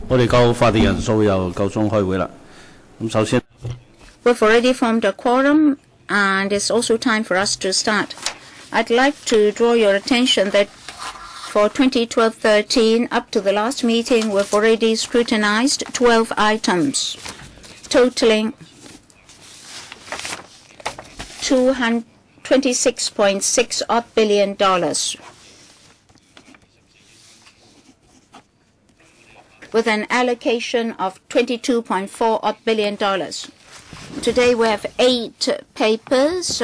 我哋夠法定人數又夠鐘開會啦。咁首先 We've already formed a quorum, and it's also time for us to start. I'd like to draw your attention that for 2012-13, up to the last meeting, we've already scrutinized 12 items, totaling $226.6 billion. With an allocation of $22.4 billion. Today we have 8 papers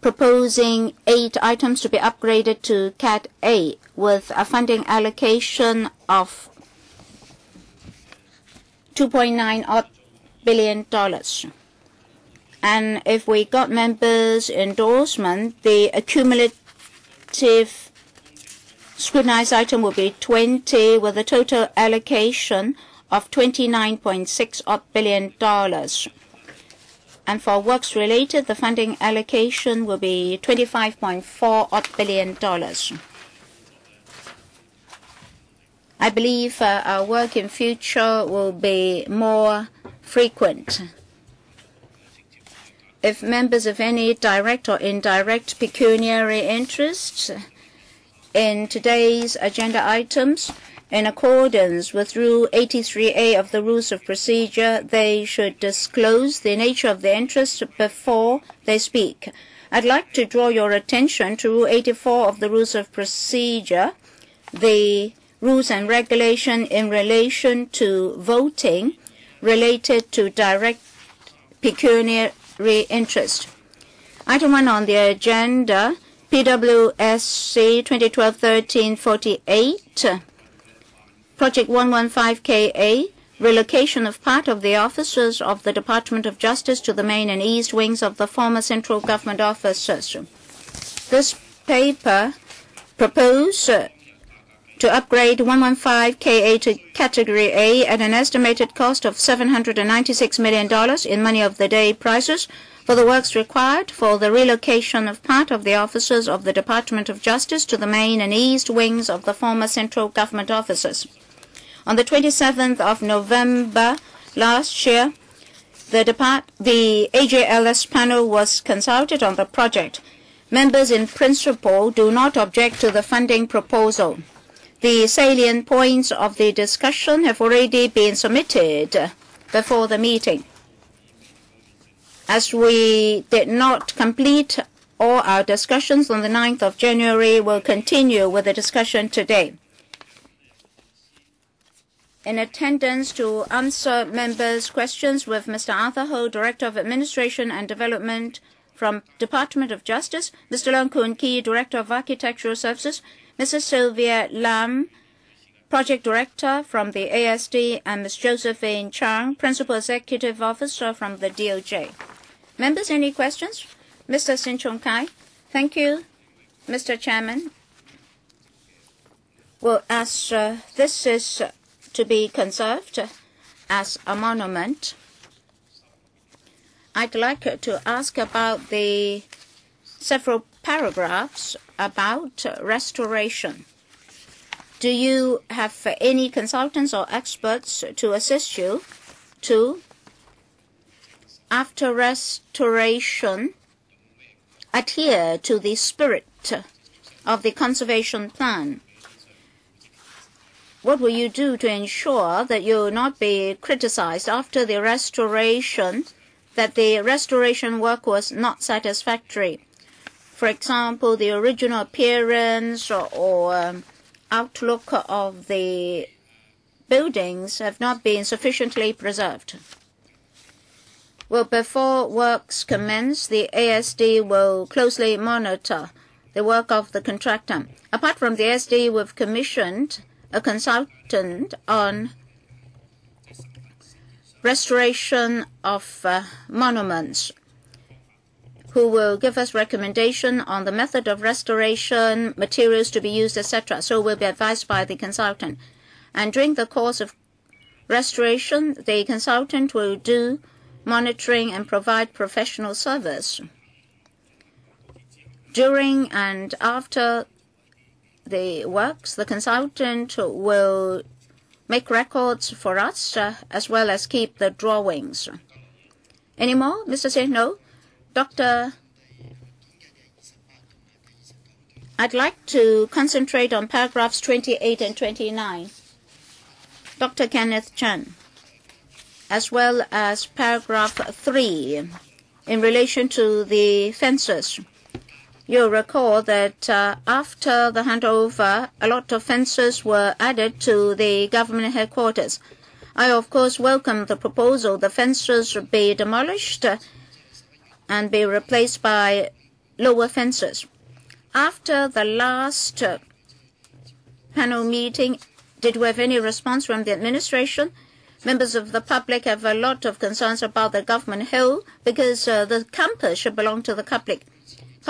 proposing 8 items to be upgraded to Cat A with a funding allocation of $2.9 billion. And if we got members' endorsement, the accumulative scrutinized item will be 20 with a total allocation of $29.6 billion. And for works related, the funding allocation will be $25.4 billion. I believe our work in future will be more frequent. If members of any direct or indirect pecuniary interests in today's agenda items, in accordance with Rule 83A of the Rules of Procedure, they should disclose the nature of the interest before they speak. I'd like to draw your attention to Rule 84 of the Rules of Procedure, the rules and regulation in relation to voting related to direct pecuniary interest. Item 1 on the agenda, PWSC 2012-13-48, Project 115KA, relocation of part of the officers of the Department of Justice to the main and east wings of the former central government offices. This paper proposed to upgrade 115KA to Category A at an estimated cost of $796 million in money of the day prices for the works required for the relocation of part of the officers of the Department of Justice to the main and east wings of the former central government offices. On the 27th of November last year, the AJLS panel was consulted on the project. Members in principle do not object to the funding proposal. The salient points of the discussion have already been submitted before the meeting. As we did not complete all our discussions on the 9th of January, we'll continue with the discussion today. In attendance to answer members' questions with Mr. Arthur Ho, Director of Administration and Development from Department of Justice, Mr. Leung Kun Ki, Director of Architectural Services, Mrs. Sylvia Lam, Project Director from the ASD, and Ms. Josephine Chang, Principal Executive Officer from the DOJ. Members, any questions? Mr. Sin Chung Kai. Thank you, Mr. Chairman. Well, as this is to be conserved as a monument, I'd like to ask about the several paragraphs about restoration. Do you have any consultants or experts to assist you to, after restoration, adhere to the spirit of the conservation plan? What will you do to ensure that you will not be criticized after the restoration, that the restoration work was not satisfactory? For example, the original appearance or outlook of the buildings have not been sufficiently preserved. Well, before works commence, the ASD will closely monitor the work of the contractor. Apart from the ASD, we've commissioned a consultant on restoration of monuments, who will give us recommendation on the method of restoration, materials to be used, etc. So we'll be advised by the consultant. And during the course of restoration, the consultant will do monitoring and provide professional service. During and after the works, the consultant will make records for us as well as keep the drawings. Any more? Mr. Say no. Dr. I'd like to concentrate on paragraphs 28 and 29. Dr. Kenneth Chan, as well as paragraph 3 in relation to the fences. You'll recall that after the handover, a lot of fences were added to the government headquarters. I, of course, welcome the proposal the fences be demolished and be replaced by lower fences. After the last panel meeting, did we have any response from the administration? Members of the public have a lot of concerns about the government hill because the campus should belong to the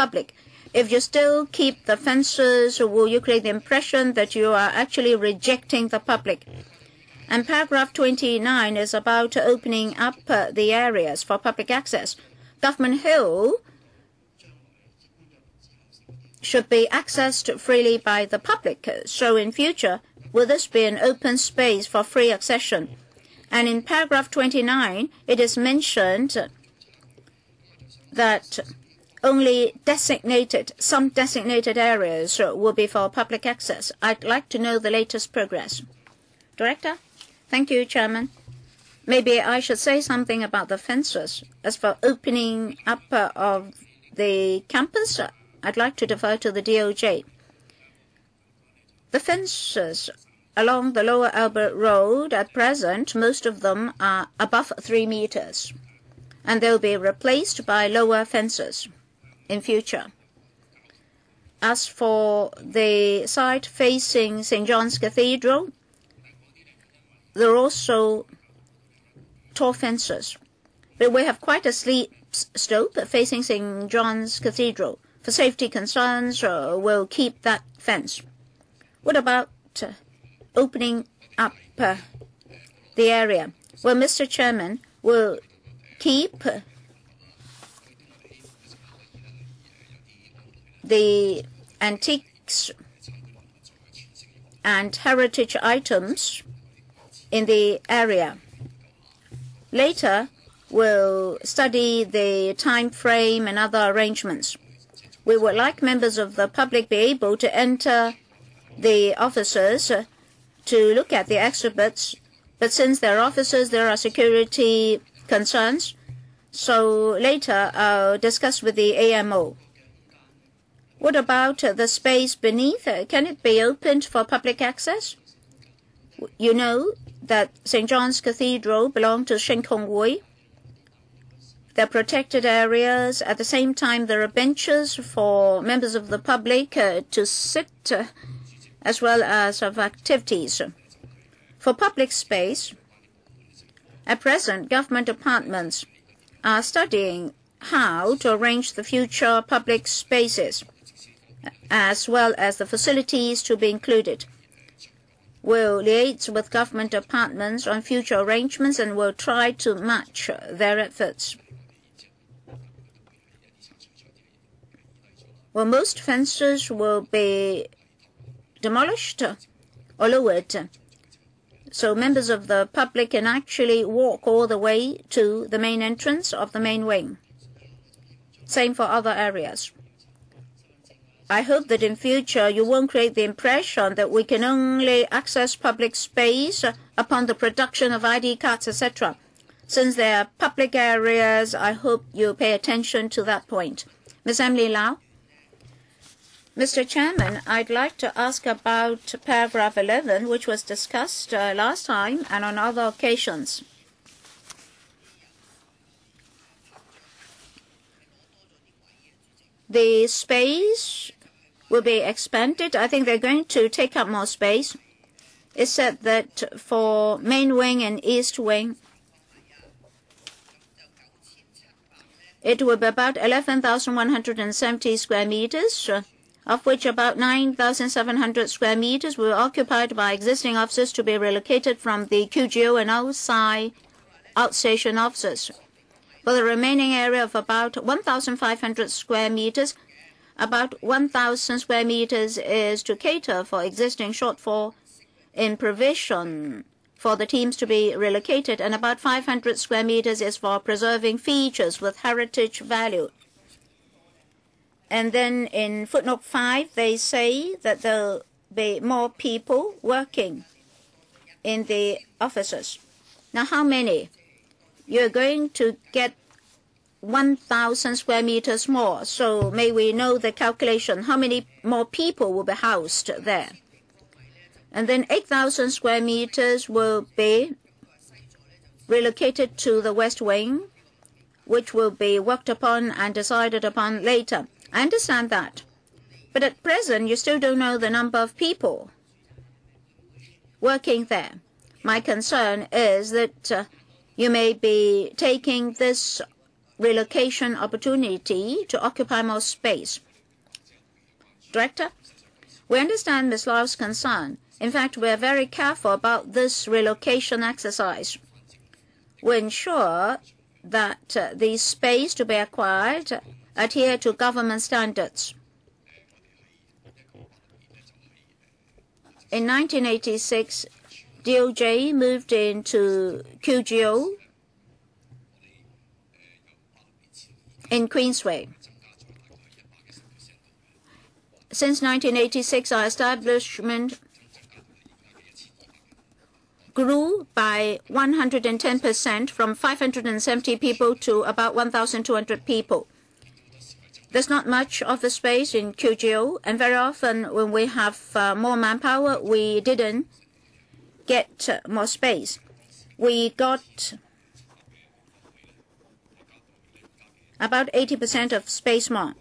public. If you still keep the fences, will you create the impression that you are actually rejecting the public? And paragraph 29 is about opening up the areas for public access. Government hill should be accessed freely by the public. So in future, will this be an open space for free accession? And in paragraph 29, it is mentioned that only some designated areas will be for public access. I'd like to know the latest progress. Director? Thank you, Chairman. Maybe I should say something about the fences. As for opening up of the campus, I'd like to defer to the DOJ. The fences along the Lower Albert Road at present, most of them are above 3 meters, and they'll be replaced by lower fences in future. As for the side facing St. John's Cathedral, there are also tall fences, but we have quite a steep slope facing St. John's Cathedral. For safety concerns, we'll keep that fence. What about opening up the area? Well, Mr. Chairman, we'll keep the antiques and heritage items in the area. Later, we'll study the time frame and other arrangements. We would like members of the public be able to enter the offices to look at the exhibits, but since they're officers, there are security concerns. So later, I'll discuss with the AMO. What about the space beneath? Can it be opened for public access? You know that St. John's Cathedral belonged to Shen Kongwei. They're protected areas. At the same time, there are benches for members of the public to sit, as well as of activities. For public space, at present, government departments are studying how to arrange the future public spaces, as well as the facilities to be included. We'll liaise with government departments on future arrangements and will try to match their efforts. Well, most fences will be demolished or lowered, so members of the public can actually walk all the way to the main entrance of the main wing. Same for other areas. I hope that in future you won't create the impression that we can only access public space upon the production of ID cards, etc. Since they are public areas, I hope you pay attention to that point. Ms. Emily Lau? Mr. Chairman, I'd like to ask about paragraph 11, which was discussed last time and on other occasions. The space will be expanded. I think they're going to take up more space. It said that for main wing and east wing, it will be about 11,170 square meters, of which about 9,700 square meters were occupied by existing officers to be relocated from the QGO and outstation officers. For the remaining area of about 1,500 square meters, about 1,000 square meters is to cater for existing shortfall in provision for the teams to be relocated, and about 500 square meters is for preserving features with heritage value. And then in footnote 5, they say that there will be more people working in the offices. Now, how many? You're going to get 1,000 square meters more. So may we know the calculation? How many more people will be housed there? And then 8,000 square meters will be relocated to the West Wing, which will be worked upon and decided upon later. I understand that. But at present, you still don't know the number of people working there. My concern is that you may be taking this relocation opportunity to occupy more space. Director, we understand Ms. Lau's concern. In fact, we are very careful about this relocation exercise. We ensure that the space to be acquired adhere to government standards. In 1986, DOJ moved into QGO in Queensway. Since 1986, our establishment grew by 110% from 570 people to about 1,200 people. There's not much office space in QGO, and very often when we have more manpower, we didn't get more space. We got about 80% of space more.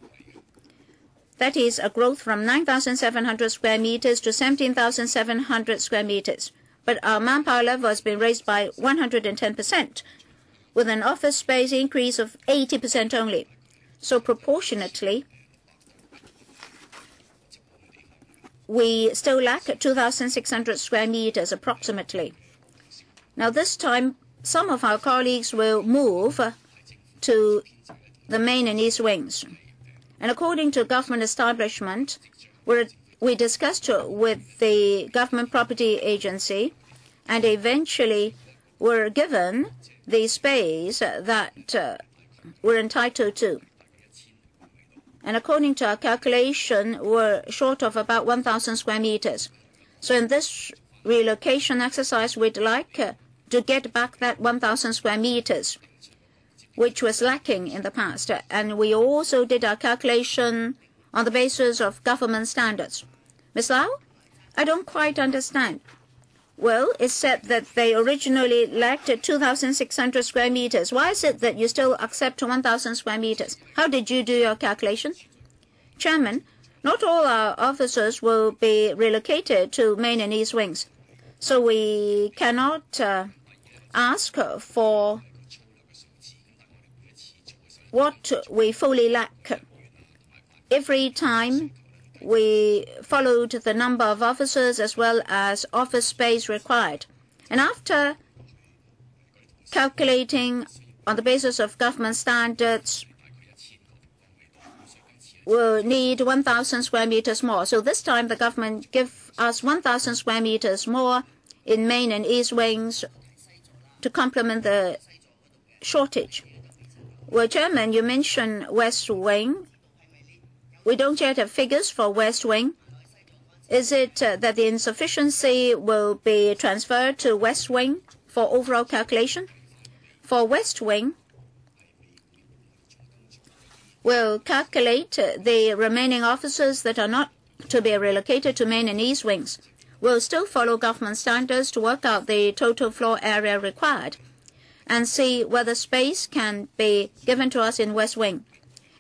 That is a growth from 9,700 square meters to 17,700 square meters. But our manpower level has been raised by 110%, with an office space increase of 80% only. So proportionately, we still lack 2,600 square meters approximately. Now this time, some of our colleagues will move to the main and east wings. And according to government establishment, we discussed with the government property agency and eventually were given the space that we're entitled to. And according to our calculation, we're short of about 1,000 square meters. So in this relocation exercise, we'd like to get back that 1,000 square meters, which was lacking in the past. And we also did our calculation on the basis of government standards. Ms. Lau, I don't quite understand. Well, it said that they originally lacked 2,600 square meters. Why is it that you still accept 1,000 square meters? How did you do your calculation? Chairman, not all our officers will be relocated to main and east wings. So we cannot ask for what we fully lack. Every time we followed the number of officers as well as office space required. And after calculating on the basis of government standards, we'll need 1,000 square meters more. So this time the government give us 1,000 square meters more in main and east wings to complement the shortage. Well, Chairman, you mentioned West Wing. We don't yet have figures for West Wing. Is it that the insufficiency will be transferred to West Wing for overall calculation? For West Wing, we'll calculate the remaining officers that are not to be relocated to main and east wings. We'll still follow government standards to work out the total floor area required and see whether space can be given to us in West Wing.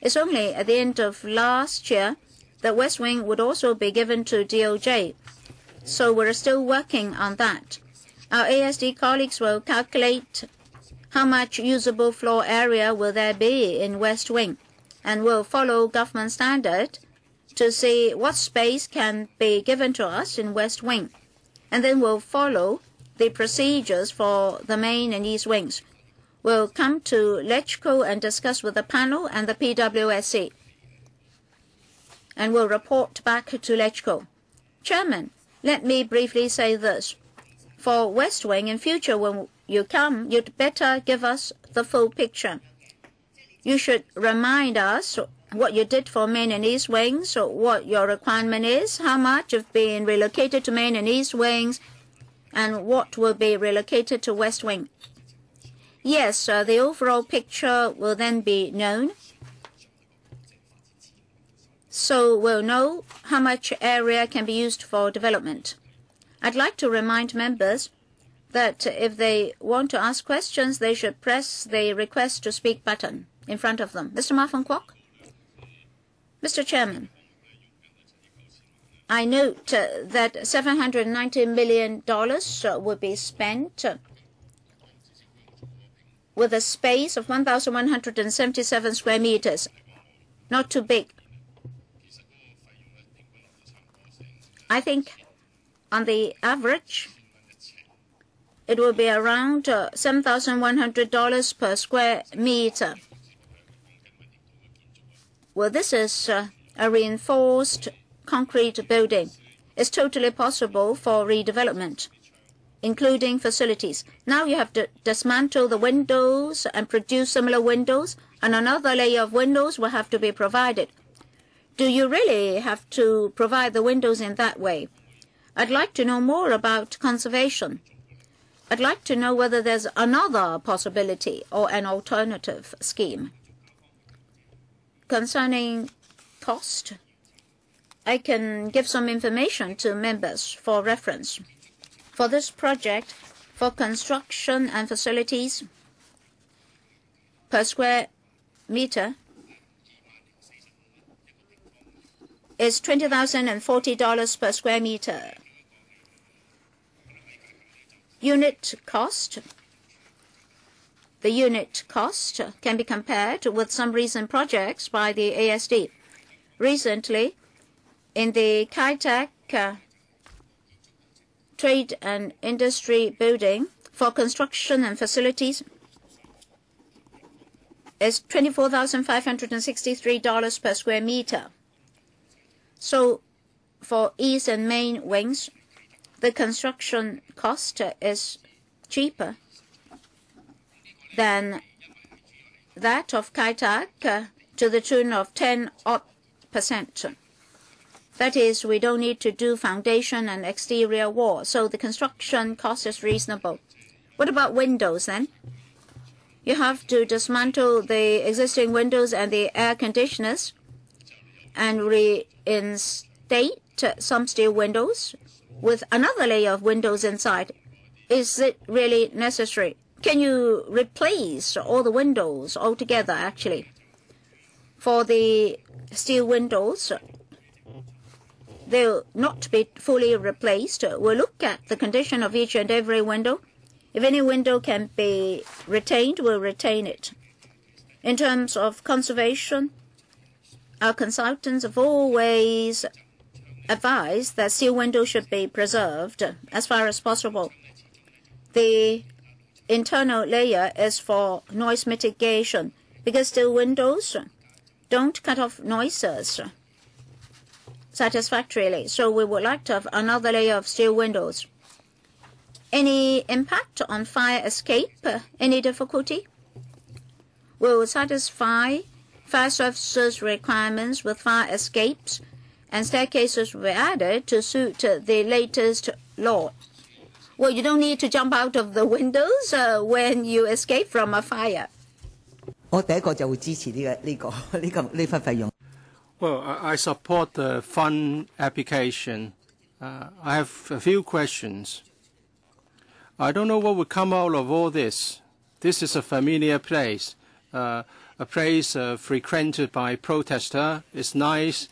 It's only at the end of last year that West Wing would also be given to DOJ. So we're still working on that. Our ASD colleagues will calculate how much usable floor area will there be in West Wing, and will follow government standard to see what space can be given to us in West Wing. And then we'll follow the procedures for the main and east wings. We'll come to LegCo and discuss with the panel and the PWSC. And we'll report back to LegCo. Chairman, let me briefly say this. For West Wing, in future when you come, you'd better give us the full picture. You should remind us what you did for Main and East Wings, what your requirement is, how much have been relocated to Main and East Wings, and what will be relocated to West Wing. Yes, the overall picture will then be known. So we'll know how much area can be used for development. I'd like to remind members that if they want to ask questions, they should press the request to speak button in front of them. Mr. Ma Fong Kwok? Mr. Chairman, I note that $790 million will be spent with a space of 1,177 square meters. Not too big. I think on the average, it will be around $7,100 per square meter. Well, this is a reinforced concrete building. It's totally possible for redevelopment, including facilities. Now you have to dismantle the windows and produce similar windows, and another layer of windows will have to be provided. Do you really have to provide the windows in that way? I'd like to know more about conservation. I'd like to know whether there's another possibility or an alternative scheme. Concerning cost, I can give some information to members for reference. For this project, for construction and facilities, per square meter is $20,040 per square meter. Unit cost. The unit cost can be compared with some recent projects by the ASD. Recently, in the Kai-Tak Trade and Industry Building, for construction and facilities, is $24,563 per square meter. So for East and Main Wings, the construction cost is cheaper than that of Kai-Tak to the tune of 10% That is, we don't need to do foundation and exterior wall, so the construction cost is reasonable. What about windows then? You have to dismantle the existing windows and the air conditioners and reinstate some steel windows with another layer of windows inside. Is it really necessary? Can you replace all the windows altogether, actually? For the steel windows, they'll not be fully replaced. We'll look at the condition of each and every window. If any window can be retained, we'll retain it. In terms of conservation, our consultants have always advised that steel windows should be preserved as far as possible. The internal layer is for noise mitigation because steel windows don't cut off noises satisfactorily. So we would like to have another layer of steel windows. Any impact on fire escape? Any difficulty? We will satisfy fire services requirements with fire escapes, and staircases will be added to suit the latest law. Well, you don't need to jump out of the windows when you escape from a fire. Well, I support the fund application. I have a few questions. I don't know what will come out of all this. This is a familiar place, a place frequented by protesters. It's nice.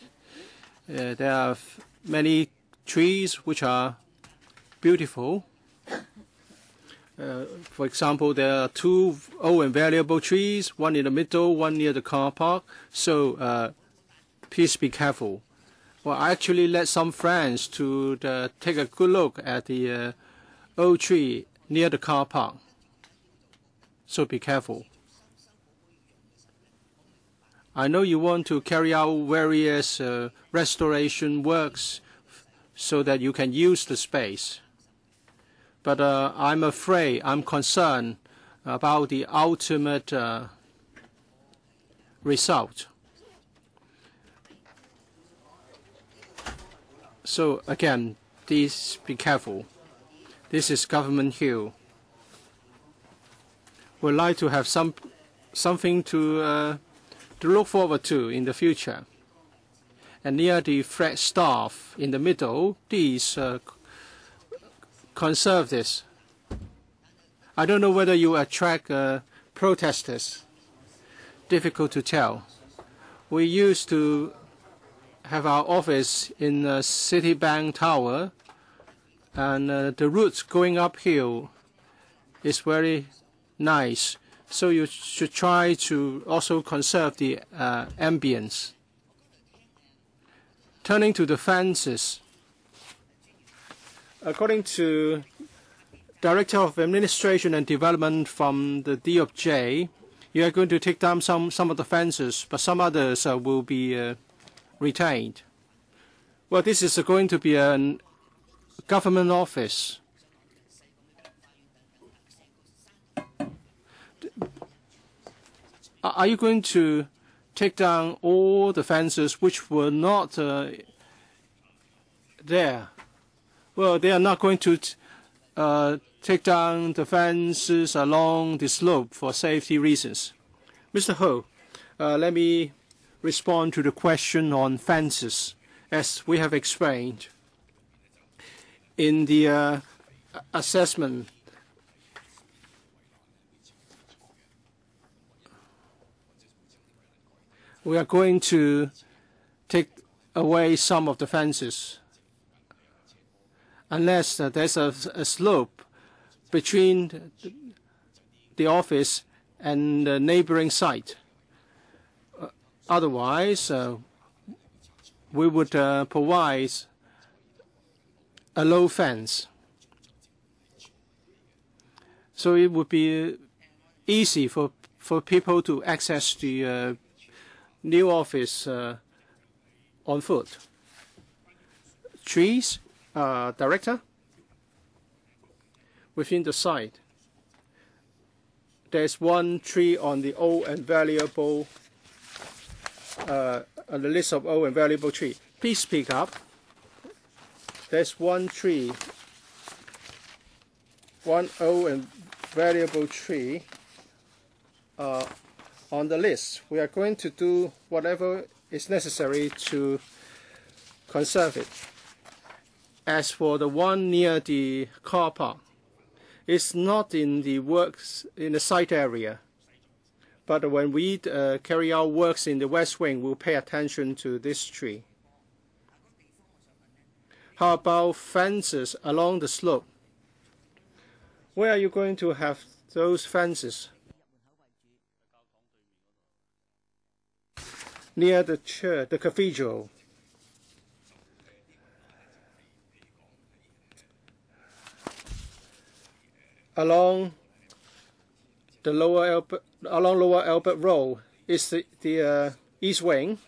There are many trees which are beautiful. For example, there are two old and valuable trees, one in the middle, one near the car park. So please be careful. Well, I actually led some friends to take a good look at the old tree near the car park. So be careful. I know you want to carry out various restoration works so that you can use the space. But I'm afraid, I'm concerned about the ultimate result. So again, please be careful. This is Government Hill. We'd like to have something to look forward to in the future. And near the flag staff in the middle, please conserve this. I don't know whether you attract protesters. Difficult to tell. We used to have our office in Citibank Tower, and the route going uphill is very nice. So you should try to also conserve the ambience. Turning to the fences, according to Director of Administration and Development from the DOJ, you are going to take down some of the fences, but some others will be retained. Well, this is going to be a government office. Are you going to take down all the fences which were not there? Well, they are not going to take down the fences along the slope for safety reasons. Mr. Ho, let me respond to the question on fences. As we have explained in the assessment, we are going to take away some of the fences unless there's a slope between the office and the neighboring site. Otherwise, we would provide a low fence. So it would be easy for people to access the new office on foot. Trees, Director? Within the site, there's one tree on the old and valuable on the list of old and valuable tree. Please speak up. There's one tree, one old and valuable tree on the list. We are going to do whatever is necessary to conserve it. As for the one near the car park, it's not in the works in the site area. But when we carry out works in the West Wing, we'll pay attention to this tree. How about fences along the slope? Where are you going to have those fences? Near the church, the cathedral. Along the lower Albert Road is the East Wing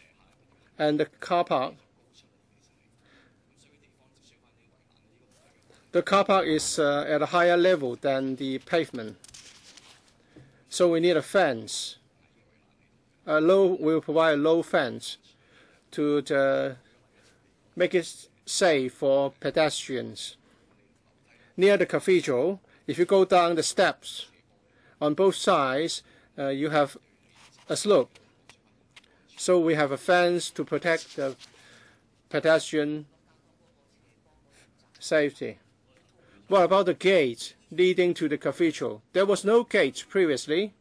and the car park. The car park is at a higher level than the pavement, so we need a fence. We'll provide a low fence to make it safe for pedestrians. Near the cathedral, if you go down the steps, on both sides, you have a slope. So we have a fence to protect the pedestrian safety. What about the gate leading to the cathedral? There was no gate previously.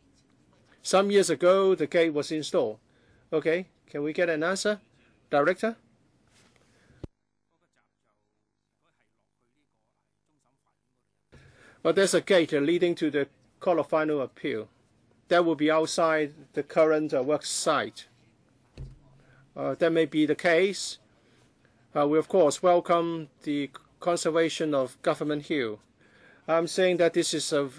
Some years ago, the gate was installed. Okay, can we get an answer? Director? Well, there's a gate leading to the Court of Final Appeal. That will be outside the current work site. That may be the case. We, of course, welcome the conservation of Government Hill. I'm saying that this is a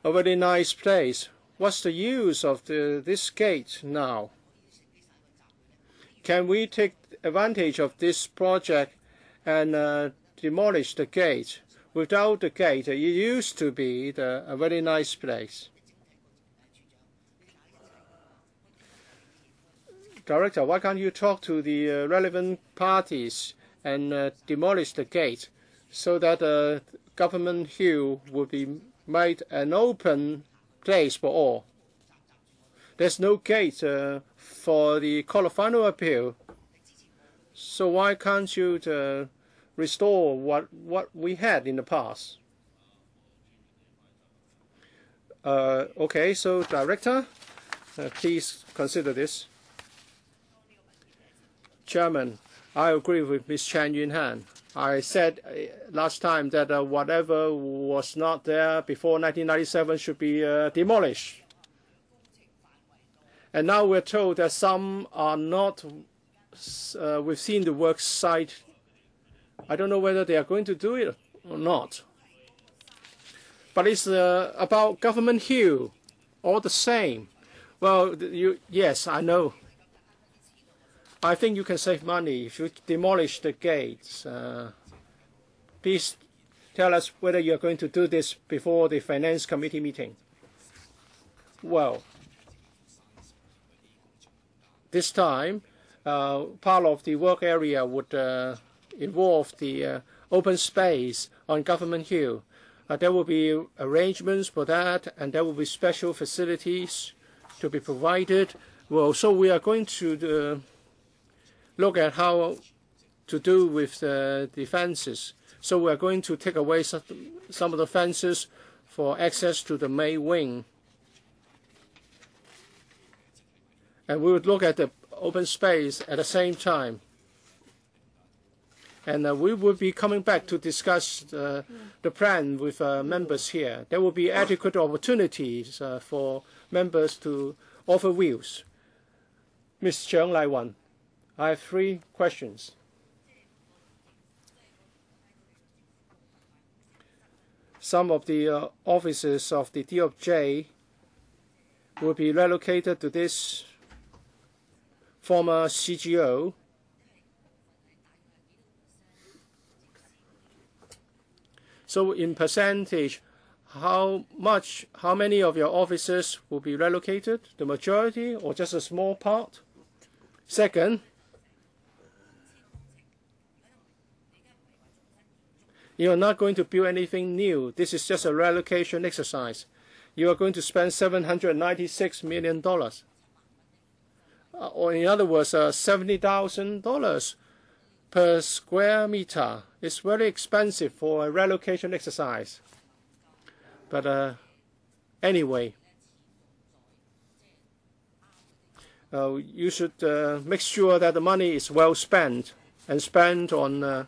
very nice place. What's the use of this gate now? Can we take advantage of this project and demolish the gate? Without the gate, it used to be a very nice place. Director, why can't you talk to the relevant parties and demolish the gate so that Government Hill would be made an open place for all? There's no gate for the court of final appeal. So why can't you restore what we had in the past? Okay, so Director, please consider this. Chairman, I agree with Ms. Chan Yuen-han. I said last time that whatever was not there before 1997 should be demolished. And now we're told that some are not within the work site. I don't know whether they are going to do it or not. But it's about Government Hill, all the same. Well, yes, I know. I think you can save money if you demolish the gates. Please tell us whether you're going to do this before the Finance Committee meeting. Well, this time, part of the work area would involve the open space on Government Hill. There will be arrangements for that, and there will be special facilities to be provided. Well, so we are going to look at how to do with the fences. So we are going to take away some of the fences for access to the main wing. And we would look at the open space at the same time. And we will be coming back to discuss the plan with members here. There will be adequate opportunities for members to offer views. Ms. Cheung Lai-wan, I have 3 questions. Some of the offices of the DOJ will be relocated to this former CGO. So in percentage, how many of your officers will be relocated? The majority or just a small part? Second, you are not going to build anything new. This is just a relocation exercise. You are going to spend $796 million. Or in other words, $70,000 per square meter. It's very expensive for a relocation exercise. But anyway, you should make sure that the money is well spent and spent on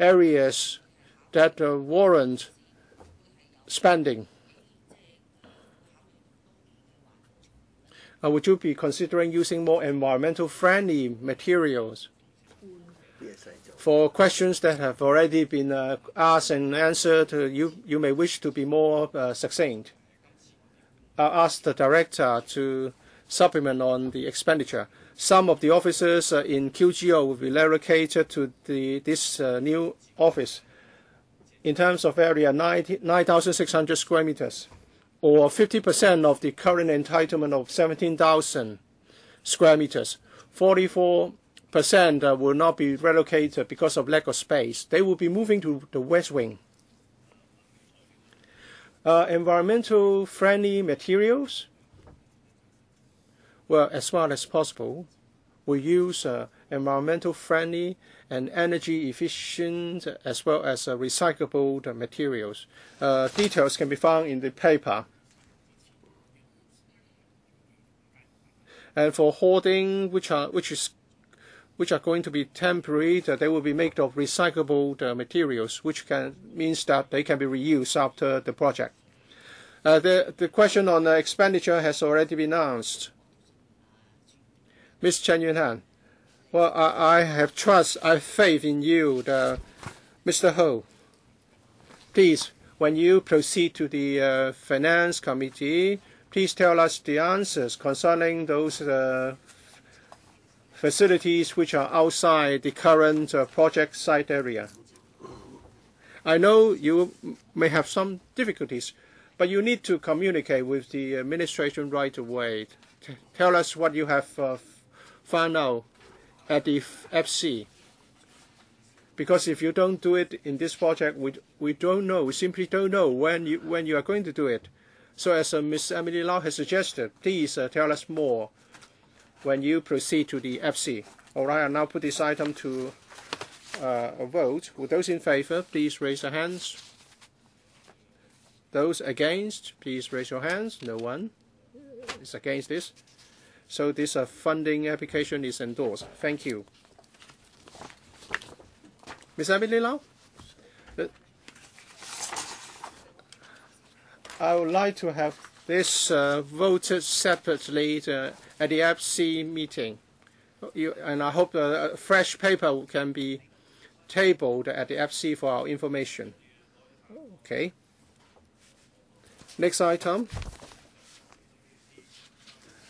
areas that warrant spending. Would you be considering using more environmental friendly materials? For questions that have already been asked and answered, you may wish to be more succinct. I'll ask the Director to supplement on the expenditure. Some of the officers in QGO will be relocated to this new office. In terms of area, 9,600 square meters, or 50% of the current entitlement of 17,000 square meters. 44% will not be relocated because of lack of space. They will be moving to the West Wing. Environmental friendly materials. Well, as far as possible, we use environmental friendly and energy efficient as well as recyclable materials. Details can be found in the paper. And for hoarding, which are going to be temporary, they will be made of recyclable materials, which means that they can be reused after the project. The question on expenditure has already been announced. Ms. Chen Yuen-han, well, I have faith in you, Mr. Ho. Please, when you proceed to the Finance Committee, please tell us the answers concerning those facilities which are outside the current project site area. I know you may have some difficulties, but you need to communicate with the administration right away. Tell us what you have found out at the FC. Because if you don't do it in this project, we don't know. We simply don't know when you are going to do it. So as Ms. Emily Lau has suggested, please tell us more when you proceed to the FC. All right, I'll now put this item to a vote. With those in favor, please raise your hands. Those against, please raise your hands. No one is against this. So this funding application is endorsed. Thank you. Ms. Emily Lau? I would like to have this voted separately at the FC meeting. And I hope a fresh paper can be tabled at the FC for our information. Okay. Next item.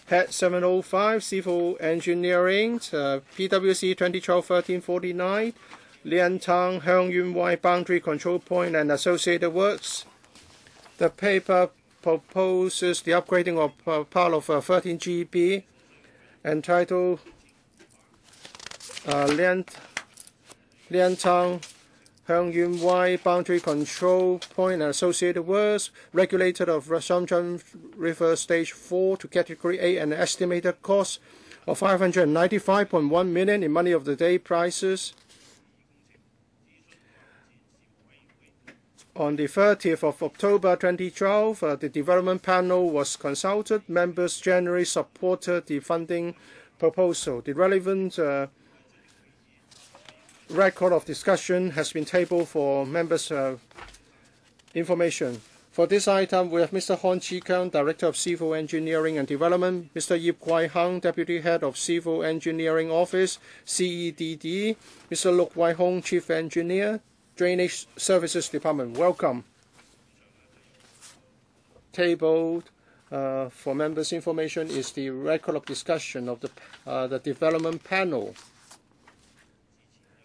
Head 705, Civil Engineering, PWSC 2012-1349, Liantang, Heung, Yuen Boundary Control Point and associated works. The paper proposes the upgrading of part of 13 GB entitled Liantang, Heung, Yuen Boundary Control Point and associated works, regulated of Samchun River Stage 4 to Category A, and an estimated cost of 595.1 million in money of the day prices. On the 30th of October 2012, the development panel was consulted. Members generally supported the funding proposal. The relevant record of discussion has been tabled for members' information. For this item, we have Mr. Hon Chi-kang, Director of Civil Engineering and Development, Mr. Yip Kwai-hung, Deputy Head of Civil Engineering Office, CEDD, Mr. Luk Wai-hong, Chief Engineer, Drainage Services Department. Welcome. Tabled for members' information is the record of discussion of the development panel.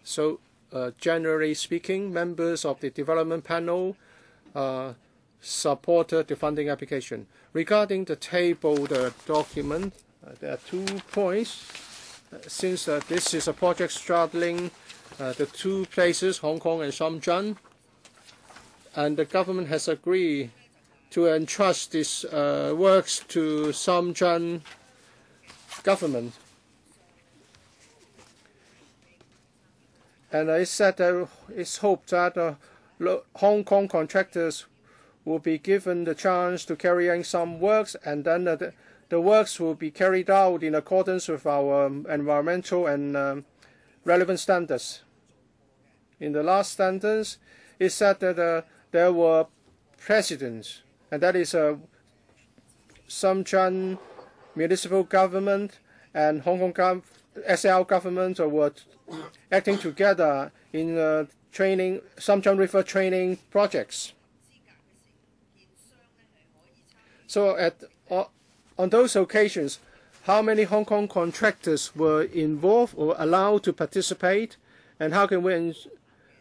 So, generally speaking, members of the development panel supported the funding application. Regarding the tabled document, there are 2 points. Since this is a project straddling the 2 places, Hong Kong and Shenzhen, and the government has agreed to entrust this works to Shenzhen government. And I said that it's hoped that Hong Kong contractors will be given the chance to carry out some works, and then the works will be carried out in accordance with our environmental and relevant standards. In the last sentence, it said that there were precedents, and that is Shenzhen municipal government and Hong Kong SL government were acting together in training, Shenzhen River training projects. So on those occasions, how many Hong Kong contractors were involved or allowed to participate, and how can we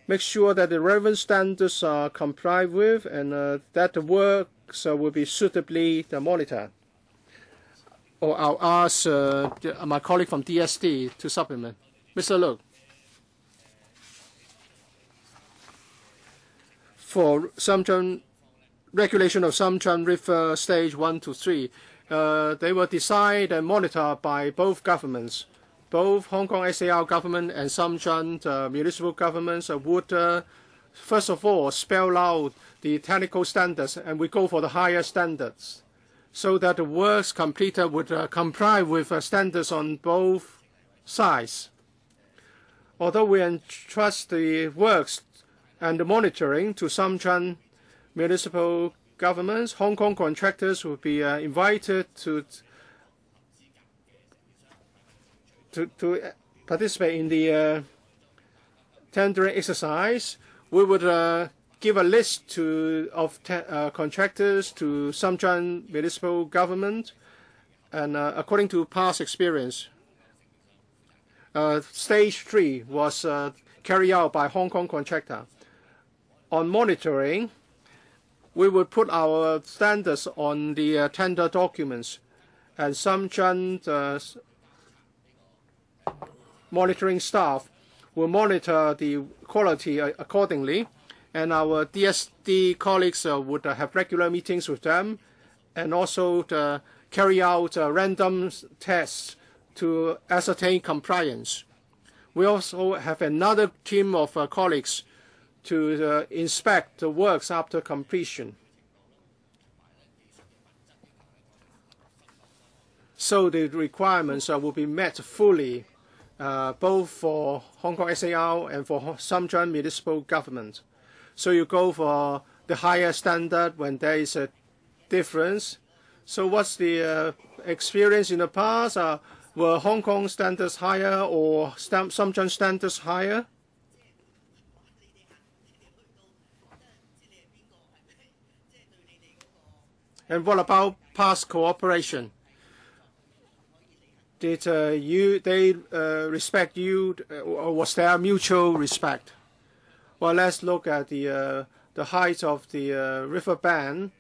make sure that the relevant standards are complied with, and that the works will be suitably monitored? Or I'll ask my colleague from DSD to supplement. Mr. Look. For Shenzhen regulation of Shenzhen River Stage 1 to 3, they were designed and monitored by both governments. Both Hong Kong SAR government and Shenzhen municipal governments would, first of all, spell out the technical standards, and we go for the higher standards, so that the works completed would comply with standards on both sides. Although we entrust the works and the monitoring to Shenzhen municipal governments, Hong Kong contractors will be invited to participate in the tendering exercise. We would give a list of contractors to Shenzhen municipal government, and according to past experience, Stage 3 was carried out by Hong Kong contractor. On monitoring, we would put our standards on the tender documents, and some monitoring staff will monitor the quality accordingly, and our DSD colleagues would have regular meetings with them, and also to carry out random tests to ascertain compliance. We also have another team of colleagues to inspect the works after completion. So the requirements will be met fully, both for Hong Kong SAR and for Shenzhen municipal government. So you go for the higher standard when there is a difference. So what's the experience in the past? Were Hong Kong standards higher or Shenzhen standards higher? And what about past cooperation? Did they respect you, or was there mutual respect? Well, let's look at the height of the river band.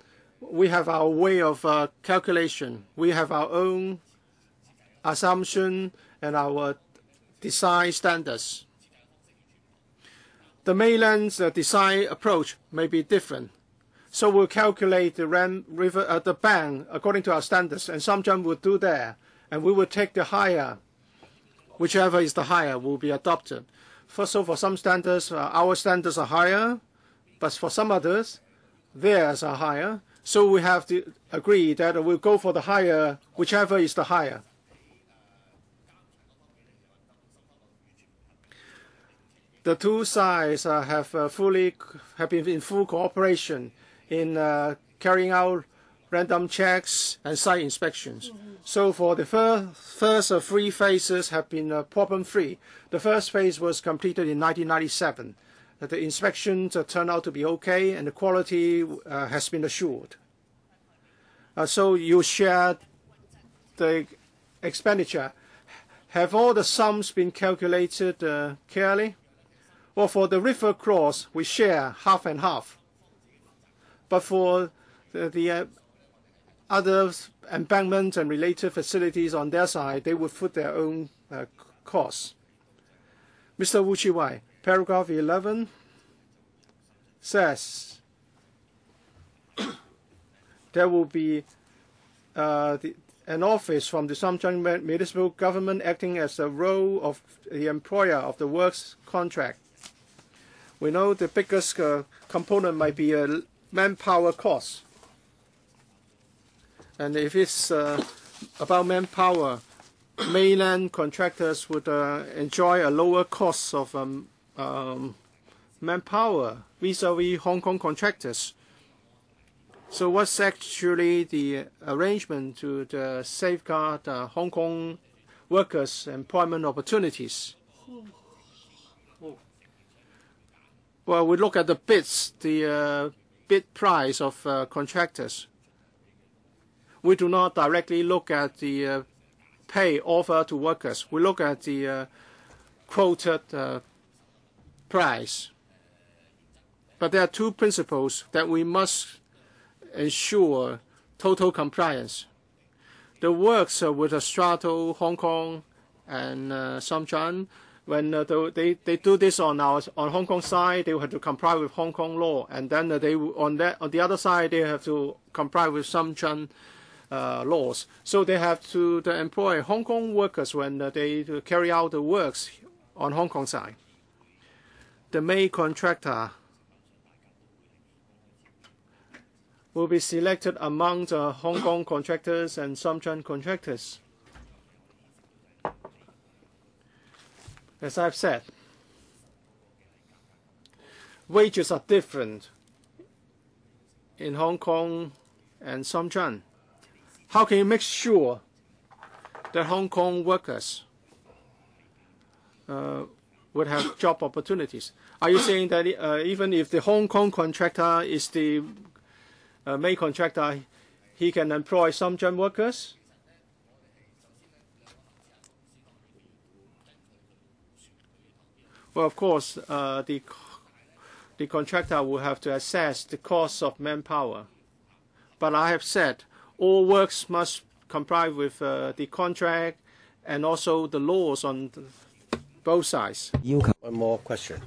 We have our way of calculation. We have our own assumption and our design standards. The mainland's design approach may be different. So we'll calculate the band according to our standards, and Shenzhen will do that. And we will take the higher, whichever is the higher will be adopted. So for some standards, our standards are higher, but for some others, theirs are higher. So we have to agree that we'll go for the higher, whichever is the higher. The two sides have been in full cooperation in carrying out random checks and site inspections. So for the first three phases have been problem-free. The first phase was completed in 1997. The inspections turned out to be okay, and the quality has been assured. So you share the expenditure. Have all the sums been calculated clearly? Well, for the river cross, we share half and half. But for the other embankments and related facilities on their side, they would put their own costs. Mr. Wu Chi-wai, paragraph 11 says there will be an office from the Shenzhen municipal government acting as the role of the employer of the works contract. We know the biggest component might be a manpower cost. And if it's about manpower, mainland contractors would enjoy a lower cost of manpower vis-a-vis Hong Kong contractors. So what's actually the arrangement to safeguard Hong Kong workers' employment opportunities? Well, we look at the bids, the bid price of contractors. We do not directly look at the pay offered to workers. We look at the quoted price. But there are two principles that we must ensure total compliance. The works with Strato, Hong Kong, and Shenzhen, when they do this on Hong Kong side, they will have to comply with Hong Kong law, and then on the other side they have to comply with Shenzhen laws. So they have to employ Hong Kong workers when they carry out the works on Hong Kong side. The main contractor will be selected among the Hong Kong contractors and Shenzhen contractors. As I've said, wages are different in Hong Kong and Shenzhen. How can you make sure that Hong Kong workers would have job opportunities? Are you saying that even if the Hong Kong contractor is the main contractor, he can employ Shenzhen workers? Well, of course, the the contractor will have to assess the cost of manpower. But I have said all works must comply with the contract and also the laws on both sides. One more question.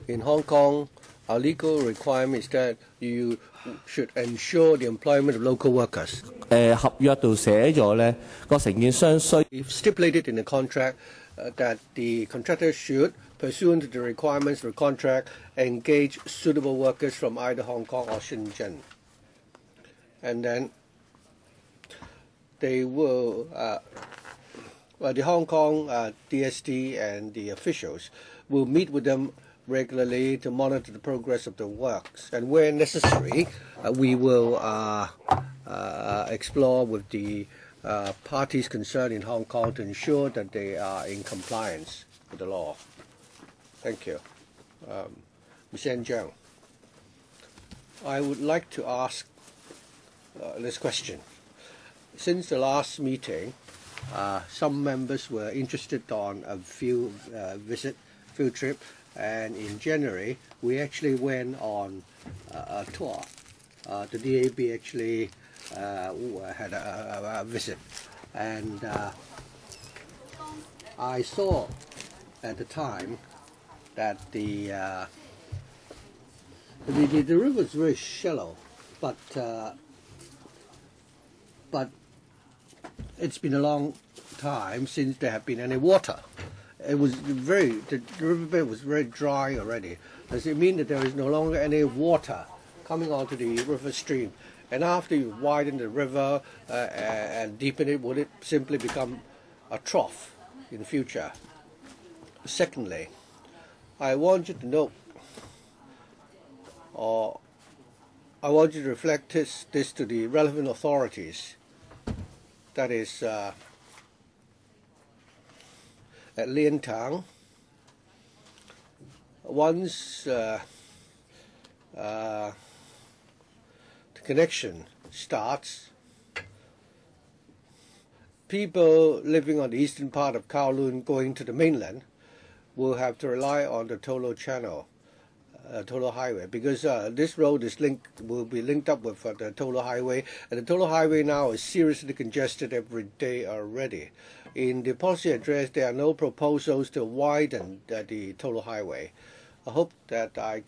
In Hong Kong, our legal requirement is that you should ensure the employment of local workers. 合約度寫咗咧，個承建商需 We've stipulated in the contract that the contractor should, pursuant to the requirements of the contract, engage suitable workers from either Hong Kong or Shenzhen. And then they will, the Hong Kong DSD and the officials will meet with them regularly to monitor the progress of the works. And where necessary, we will explore with the parties concerned in Hong Kong to ensure that they are in compliance with the law. Thank you. Ms. Zhang, I would like to ask this question. Since the last meeting, some members were interested on a field trip, and in January we actually went on a tour. The DAB actually had a visit, and I saw at the time that the river is very shallow, but it's been a long time since there have been any water. The riverbed was very dry already. Does it mean that there is no longer any water coming onto the river stream? And after you widen the river and deepen it, would it simply become a trough in the future? Secondly, I want you to note, or I want you to reflect this to the relevant authorities. That is at Liantang. Once the connection starts, people living on the eastern part of Kowloon going to the mainland will have to rely on the Tolo Channel, Tolo Highway, because this road will be linked up with the Tolo Highway, and the Tolo Highway now is seriously congested every day already. In the policy address, there are no proposals to widen the Tolo Highway. I hope that I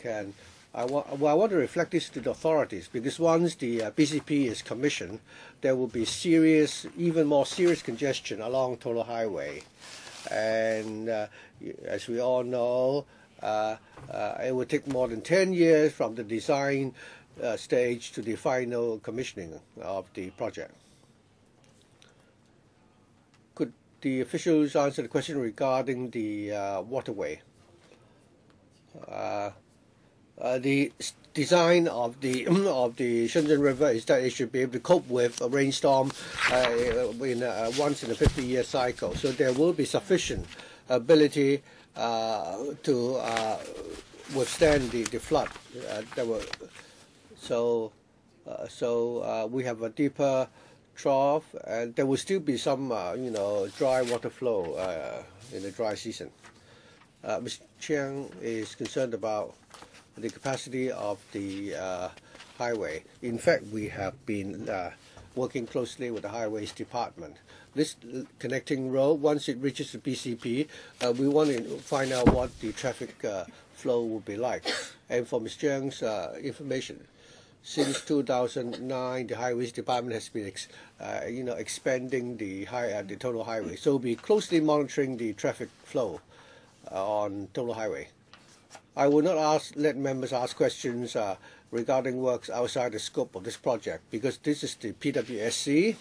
want to reflect this to the authorities, because once the BCP is commissioned, there will be even more serious congestion along Tolo Highway. And as we all know, it would take more than 10 years from the design stage to the final commissioning of the project. Could the officials answer the question regarding the waterway? The design of the Shenzhen River is that it should be able to cope with a rainstorm once in a 50-year cycle. So there will be sufficient ability to withstand the flood. So we have a deeper trough, and there will still be some dry water flow in the dry season. Mr. Chiang is concerned about the capacity of the highway. In fact, we have been working closely with the Highways Department. This connecting road, once it reaches the BCP, we want to find out what the traffic flow will be like. And for Ms. Chiang's information, since 2009, the Highways Department has been expanding the total highway. So we'll be closely monitoring the traffic flow on total highway. I will not let members ask questions regarding works outside the scope of this project, because this is the PWSC,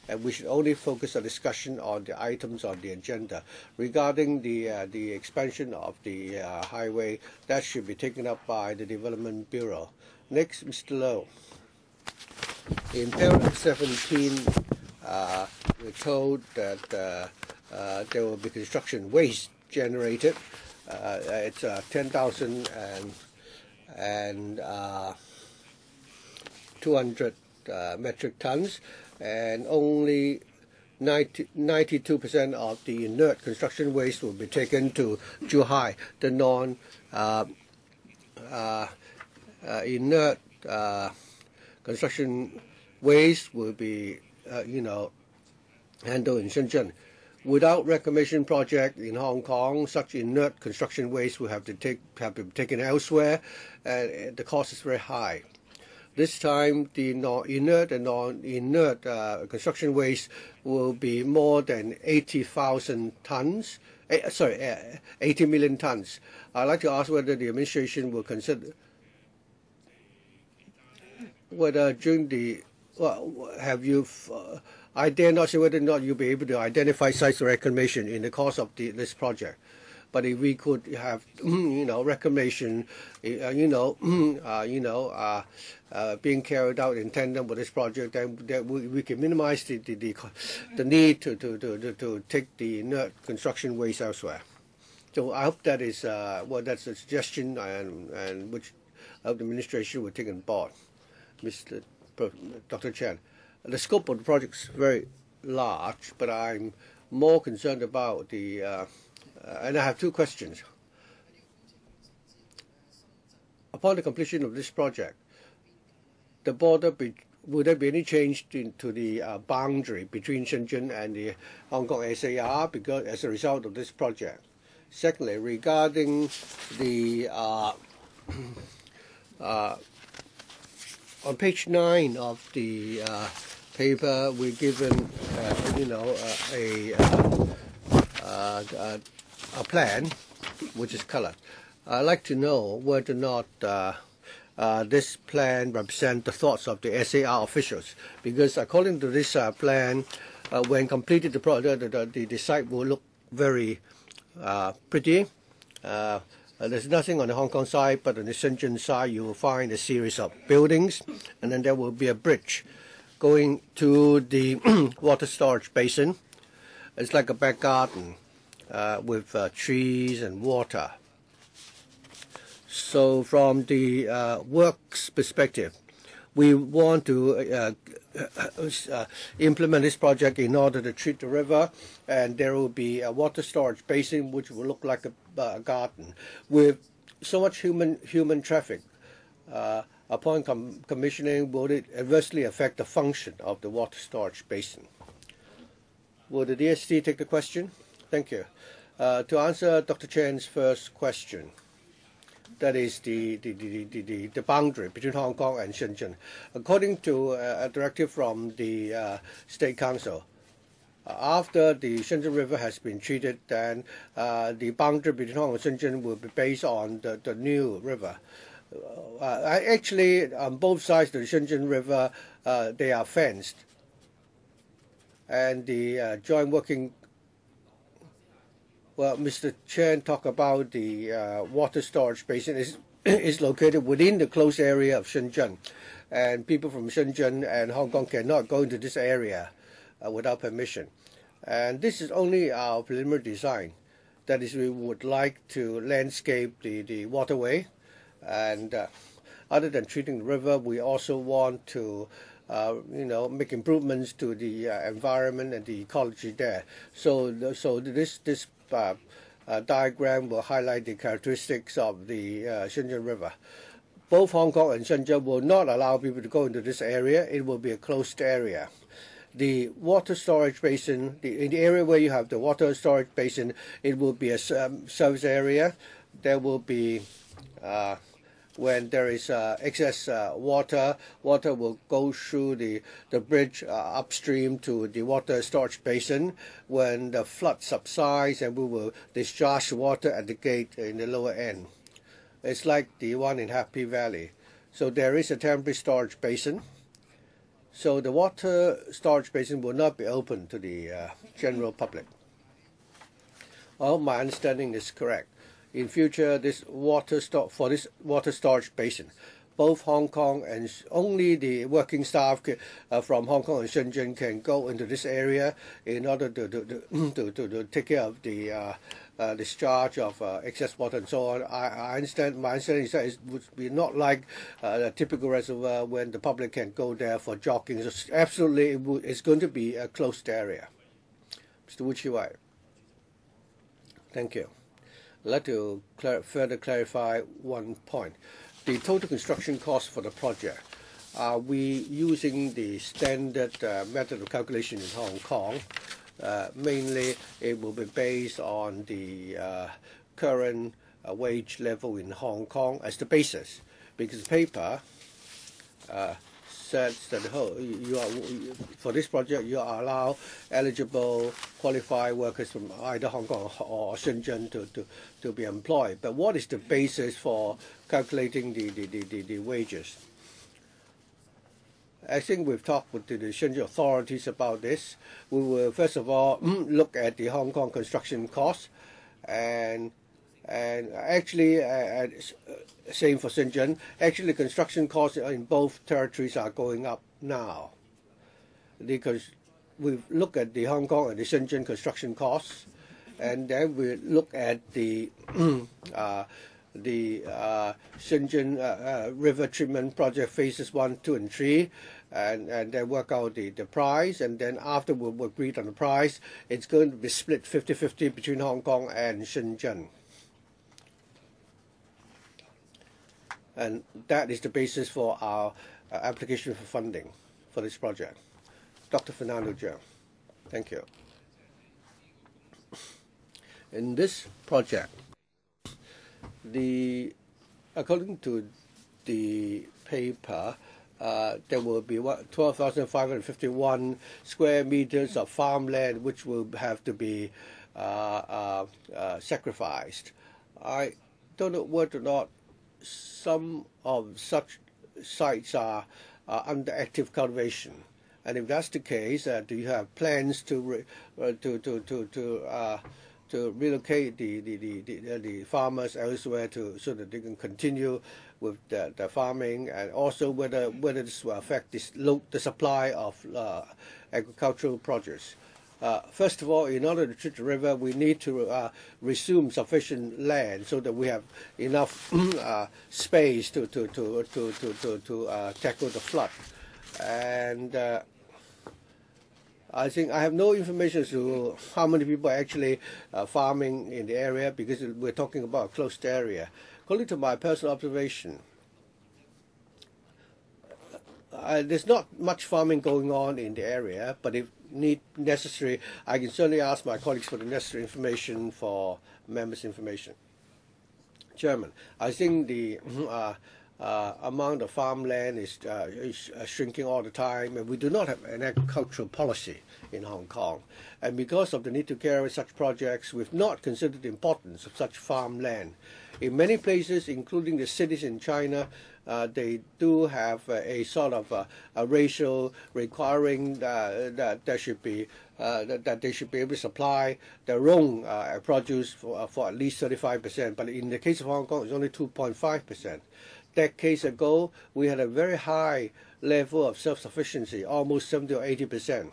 and we should only focus our discussion on the items on the agenda. Regarding the expansion of the highway, that should be taken up by the Development Bureau. Next, Mr. Low. In paragraph 17, we're told that there will be construction waste generated. It's 10,200 metric tons, and only 92% of the inert construction waste will be taken to Zhuhai, the inert construction waste will be, handled in Shenzhen. Without reclamation project in Hong Kong, such inert construction waste will have to be taken elsewhere, and the cost is very high. This time, the inert and non-inert construction waste will be more than 80,000 tons. 80 million tons. I'd like to ask whether the administration will consider whether during the have you. I dare not say whether or not you'll be able to identify sites for reclamation in the course of this project. But if we could have, reclamation, being carried out in tandem with this project, then we can minimize the need to take the inert construction waste elsewhere. So I hope that is that's a suggestion, and which I hope the administration will take on board, Dr. Chen. The scope of the project is very large, but I'm more concerned about the, and I have two questions. Upon the completion of this project, the border, will there be any change to the boundary between Shenzhen and the Hong Kong SAR because as a result of this project? Secondly, regarding the on page 9 of the paper, we're given, a plan which is colored. I'd like to know whether or not this plan represents the thoughts of the SAR officials, because according to this plan, when completed, the site will look very pretty. There's nothing on the Hong Kong side, but on the Shenzhen side, you will find a series of buildings, and then there will be a bridge going to the water storage basin. It's like a back garden with trees and water. So from the works perspective, we want to implement this project in order to treat the river, and there will be a water storage basin which will look like a garden with so much human traffic. Upon commissioning, will it adversely affect the function of the water storage basin? Will the DST take the question? Thank you. To answer Dr. Chen's first question, that is the boundary between Hong Kong and Shenzhen. According to a directive from the State Council, after the Shenzhen River has been treated, then the boundary between Hong Kong and Shenzhen will be based on the new river. Actually, on both sides of the Shenzhen River, they are fenced. And the joint working, well, Mr. Chen talked about the water storage basin is located within the closed area of Shenzhen. And people from Shenzhen and Hong Kong cannot go into this area without permission. And this is only our preliminary design. That is, we would like to landscape the waterway. And other than treating the river, we also want to, make improvements to the environment and the ecology there. So this diagram will highlight the characteristics of the Shenzhen River. Both Hong Kong and Shenzhen will not allow people to go into this area. It will be a closed area. The water storage basin, in the area where you have the water storage basin, it will be a service area. There will be when there is excess water will go through the bridge upstream to the water storage basin. When the flood subsides, and we will discharge water at the gate in the lower end. It's like the one in Happy Valley. So there is a temporary storage basin. So the water storage basin will not be open to the general public. I hope my understanding is correct. In future, this water storage basin, both Hong Kong and only the working staff from Hong Kong and Shenzhen can go into this area in order to take care of the discharge of excess water and so on. I understand. My understanding is that it would be not like a typical reservoir when the public can go there for jogging. So absolutely, it's going to be a closed area. Mr. Wu Chi-wai. Thank you. I'd like to further clarify one point. the total construction cost for the project. Are we using the standard method of calculation in Hong Kong? Mainly, it will be based on the current wage level in Hong Kong as the basis, because the paper says that for this project you are allowed eligible qualified workers from either Hong Kong or Shenzhen to be employed. But what is the basis for calculating the wages? I think we've talked with the Shenzhen authorities about this. We will first of all look at the Hong Kong construction costs, and actually, same for Shenzhen. Actually, construction costs in both territories are going up now. Because we look at the Hong Kong and the Shenzhen construction costs, and then we look at the Shenzhen River Treatment Project phases 1, 2, and 3, and then work out the price, and then after we've agreed on the price, it's going to be split 50-50 between Hong Kong and Shenzhen. And that is the basis for our application for funding for this project. Dr. Fernando Zhang, thank you. In this project, according to the paper, there will be 12,551 square meters of farmland which will have to be sacrificed. I don't know whether or not some of such sites are under active cultivation, and if that's the case, do you have plans to relocate the farmers elsewhere so that they can continue with the farming, and also whether this will affect the supply of agricultural produce? First of all, in order to treat the river, we need to resume sufficient land so that we have enough space to tackle the flood. And I think I have no information as to how many people are actually farming in the area, because we're talking about a closed area. According to my personal observation, there's not much farming going on in the area, but if necessary, I can certainly ask my colleagues for the necessary information for members' information. Chairman, I think the amount of farmland is shrinking all the time, and we do not have an agricultural policy in Hong Kong. And because of the need to carry such projects, we've not considered the importance of such farmland. In many places, including the cities in China, they do have a sort of a ratio requiring that they should be able to supply their own produce for at least 35%. But in the case of Hong Kong, it's only 2.5%. Decades ago, we had a very high level of self-sufficiency, almost 70 or 80%.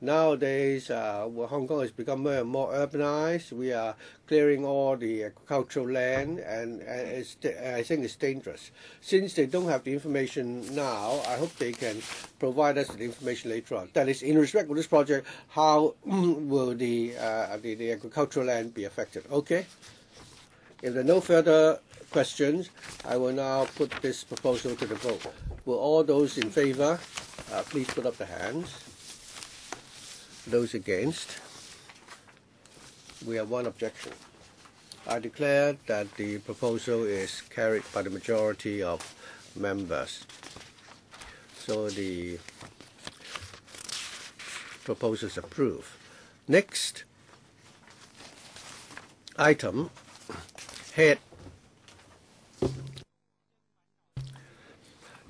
Nowadays, Hong Kong has become more and more urbanized. We are clearing all the agricultural land, and I think it's dangerous. Since they don't have the information now, I hope they can provide us with the information later on. That is, in respect of this project, how will the agricultural land be affected? Okay. If there are no further questions, I will now put this proposal to the vote. Will all those in favor please put up their hands? Those against? We have one objection. I declare that the proposal is carried by the majority of members. So the proposal is approved. Next item, head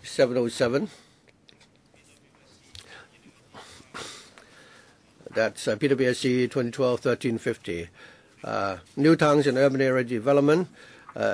707. That's PWSC 2012-1350. New towns and urban area development,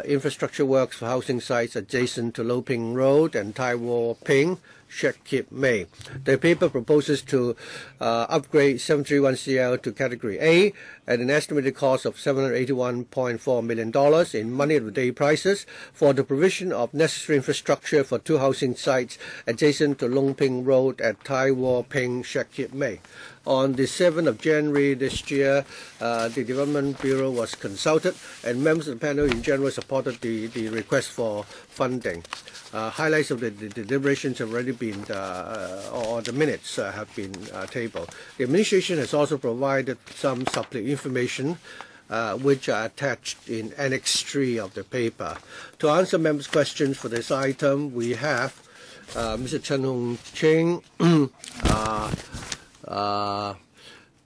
infrastructure works for housing sites adjacent to Lo Ping Road and Tai Wo Ping Shek Kip Mei. The paper proposes to upgrade 731CL to Category A at an estimated cost of $781.4 million in money-of-the-day prices for the provision of necessary infrastructure for 2 housing sites adjacent to Long Ping Road at Tai Wo Ping, Shek Kip Mei. On the 7th of January this year, the Development Bureau was consulted, and members of the panel in general supported the request for funding. Highlights of the deliberations have already been, or the minutes have been tabled. The administration has also provided some supplementary information which are attached in Annex 3 of the paper. To answer members' questions for this item, we have Mr. Chen Hong Ching,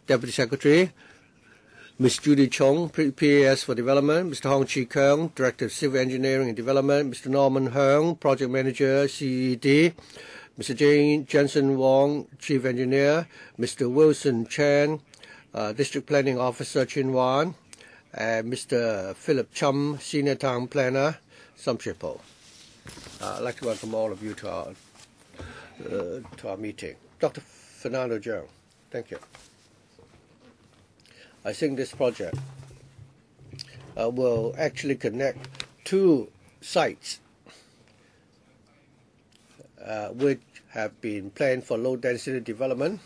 Deputy Secretary, Ms. Judy Chong, PAS for Development, Mr. Hong Chi Keung, Director of Civil Engineering and Development, Mr. Norman Heung, Project Manager, CED, Mr. Jensen Wong, Chief Engineer, Mr. Wilson Chan, District Planning Officer, Chin Wan, and Mr. Philip Chum, Senior Town Planner, Samshipo. I'd like to welcome all of you to our meeting. Dr. Fernando Zhang, thank you. I think this project will actually connect 2 sites which have been planned for low-density development,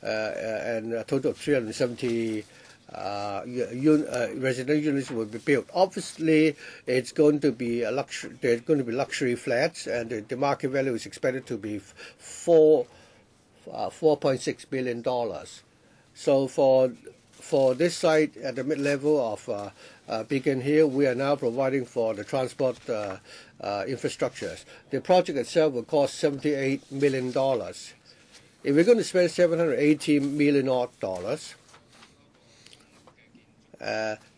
and a total of 370 residential units will be built. Obviously, it's going to be a luxury. There's going to be luxury flats, and the market value is expected to be $4.6 billion. So for this site at the mid-level of Beacon Hill, we are now providing for the transport infrastructures. The project itself will cost $78 million. If we're going to spend $780 million odd,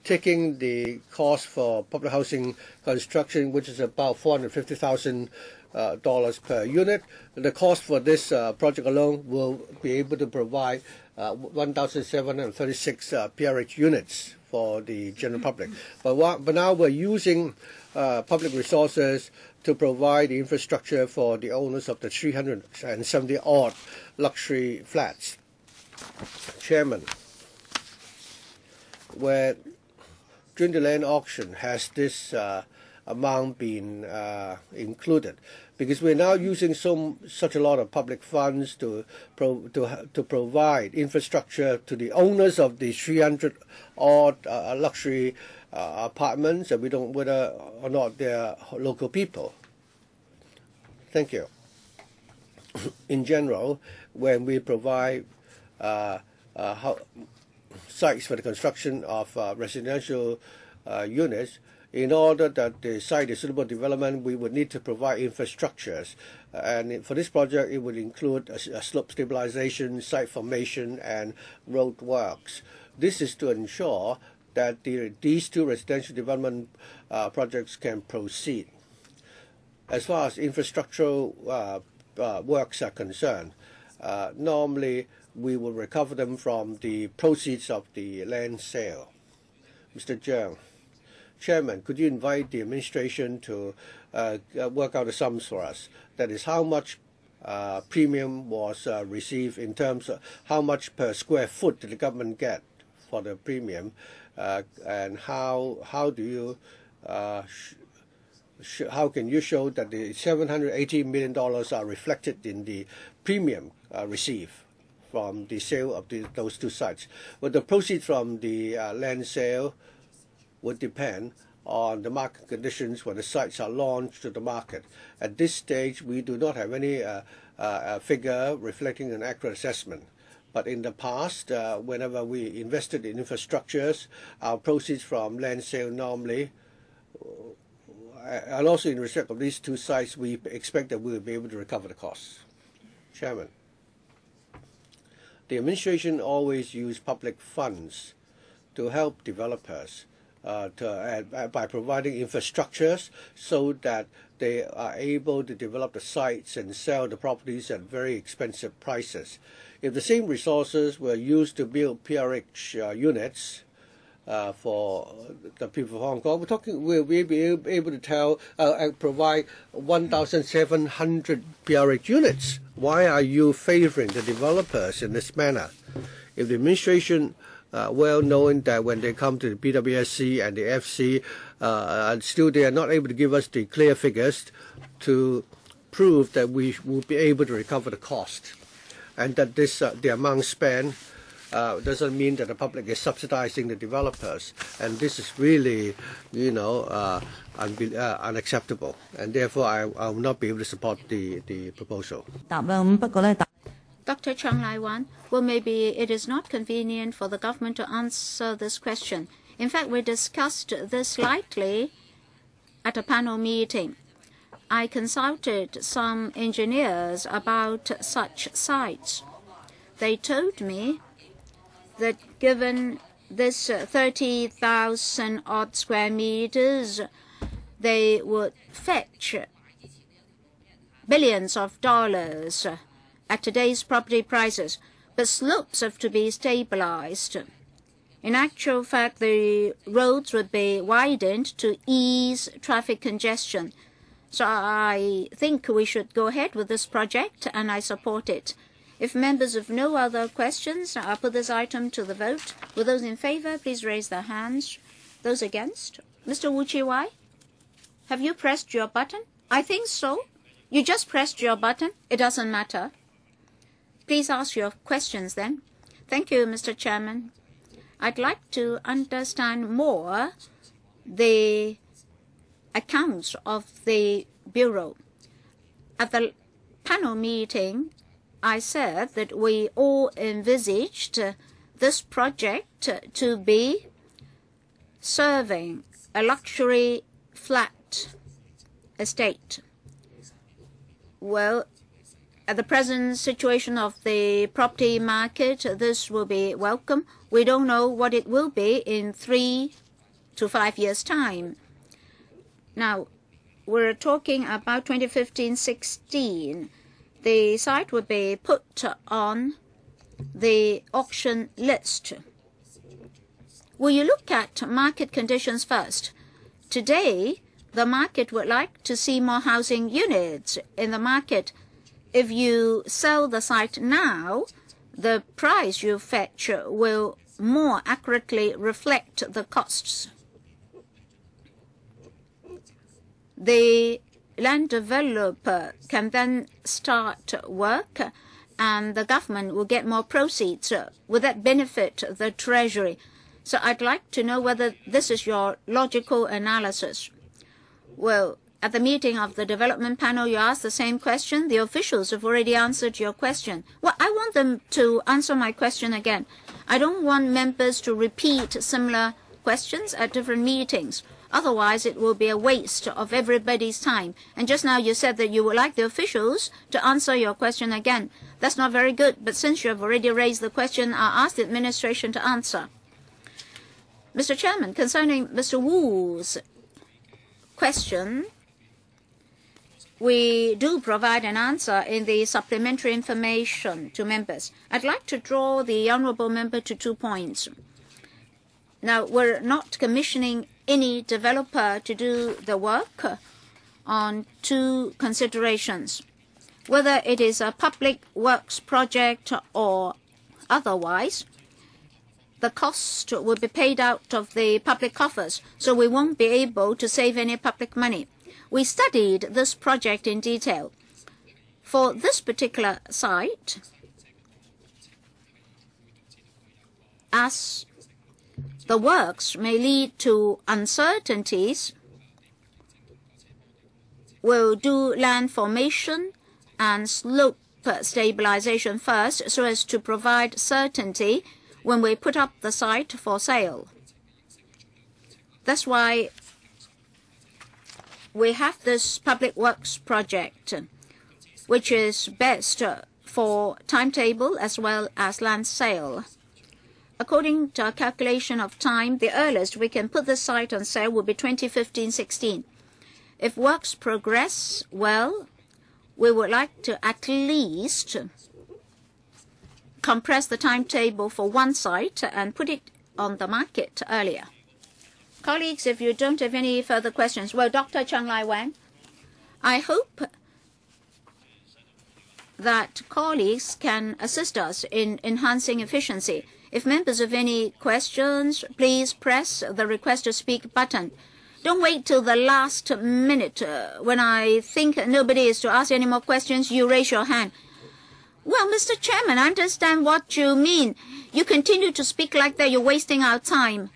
taking the cost for public housing construction, which is about $450,000 per unit, the cost for this project alone will be able to provide 1,736 PRH units for the general public. But now we're using public resources to provide the infrastructure for the owners of the 370 odd luxury flats. Chairman, where during the land auction has this amount been included? Because we're now using such a lot of public funds to provide infrastructure to the owners of the 300 odd luxury apartments, and we don't whether or not they're local people. Thank you. In general, when we provide sites for the construction of residential units, in order that the site is suitable development, we would need to provide infrastructures. And for this project, it would include a slope stabilization, site formation, and road works. This is to ensure that these 2 residential development projects can proceed. As far as infrastructural works are concerned, normally we will recover them from the proceeds of the land sale. Mr. Zhang. Chairman, could you invite the administration to work out the sums for us? That is, how much premium was received in terms of how much per square foot did the government get for the premium, and how do you how can you show that the $780 million are reflected in the premium received from the sale of those 2 sites? Well, the proceeds from the land sale would depend on the market conditions when the sites are launched to the market. At this stage, we do not have any figure reflecting an accurate assessment. But in the past, whenever we invested in infrastructures, our proceeds from land sale normally, and also in respect of these 2 sites, we expect that we will be able to recover the costs. Chairman, the administration always use public funds to help developers by providing infrastructures so that they are able to develop the sites and sell the properties at very expensive prices. If the same resources were used to build PRH units, for the people of Hong Kong. We'll be able to provide 1,700 PRH units. Why are you favoring the developers in this manner? If the administration, well knowing that when they come to the PWSC and the FC, still they are not able to give us the clear figures to prove that we will be able to recover the cost, and that this the amount spent doesn't mean that the public is subsidizing the developers, and this is really, unacceptable, and therefore I will not be able to support the proposal. Dr. Chung Lai-wan, well, maybe it is not convenient for the government to answer this question. In fact, we discussed this lightly at a panel meeting. I consulted some engineers about such sites. They told me that given this 30,000 odd square meters, they would fetch billions of dollars at today's property prices, but slopes have to be stabilized. In actual fact, the roads would be widened to ease traffic congestion. So I think we should go ahead with this project, and I support it. If members have no other questions, I'll put this item to the vote. Will those in favor please raise their hands? Those against? Mr. Wu Chi-wai, have you pressed your button? I think so. You just pressed your button. It doesn't matter. Please ask your questions then. Thank you, Mr. Chairman. I'd like to understand more the accounts of the Bureau. At the panel meeting, I said that we all envisaged this project to be serving a luxury flat estate. Well, at the present situation of the property market, this will be welcome. We don't know what it will be in 3 to 5 years' time. Now, we're talking about 2015-16. The site would be put on the auction list. Will you look at market conditions first? Today, the market would like to see more housing units in the market. If you sell the site now, the price you fetch will more accurately reflect the costs. The land developer can then start work, and the government will get more proceeds. Will that benefit the Treasury? So I'd like to know whether this is your logical analysis. Well, at the meeting of the development panel, you asked the same question. The officials have already answered your question. Well, I want them to answer my question again. I don't want members to repeat similar questions at different meetings. Otherwise, it will be a waste of everybody's time. And just now you said that you would like the officials to answer your question again. That's not very good, but since you have already raised the question, I'll ask the administration to answer. Mr. Chairman, concerning Mr. Wu's question, we do provide an answer in the supplementary information to members. I'd like to draw the honourable member to 2 points. Now, we're not commissioning any developer to do the work on 2 considerations. Whether it is a public works project or otherwise, the cost will be paid out of the public coffers, so we won't be able to save any public money. We studied this project in detail. For this particular site, as the works may lead to uncertainties, we'll do land formation and slope stabilization first so as to provide certainty when we put up the site for sale. That's why we have this public works project, which is best for timetable as well as land sale. According to our calculation of time, the earliest we can put the site on sale will be 2015-16. If works progress well, we would like to at least compress the timetable for one site and put it on the market earlier. Colleagues, if you don't have any further questions, well, Dr. Chung Lai-Wan, I hope that colleagues can assist us in enhancing efficiency. If members have any questions, please press the request to speak button. Don't wait till the last minute. When I think nobody is to ask any more questions, you raise your hand. Well, Mr. Chairman, I understand what you mean. You continue to speak like that, you're wasting our time.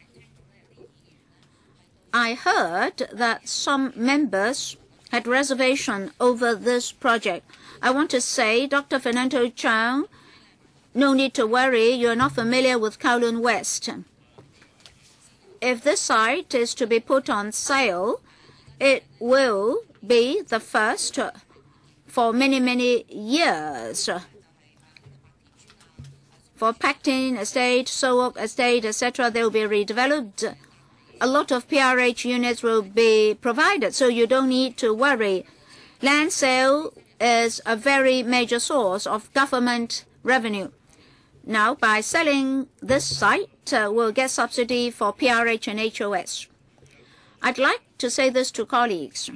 I heard that some members had reservation over this project. I want to say, Dr. Fernando Chang, no need to worry, you're not familiar with Kowloon West. If this site is to be put on sale, it will be the first for many, many years. For Pactin Estate, Sook Estate, etc., they will be redeveloped. A lot of PRH units will be provided, so you don't need to worry. Land sale is a very major source of government revenue. Now, by selling this site, we'll get subsidy for PRH and HOS. I'd like to say this to colleagues.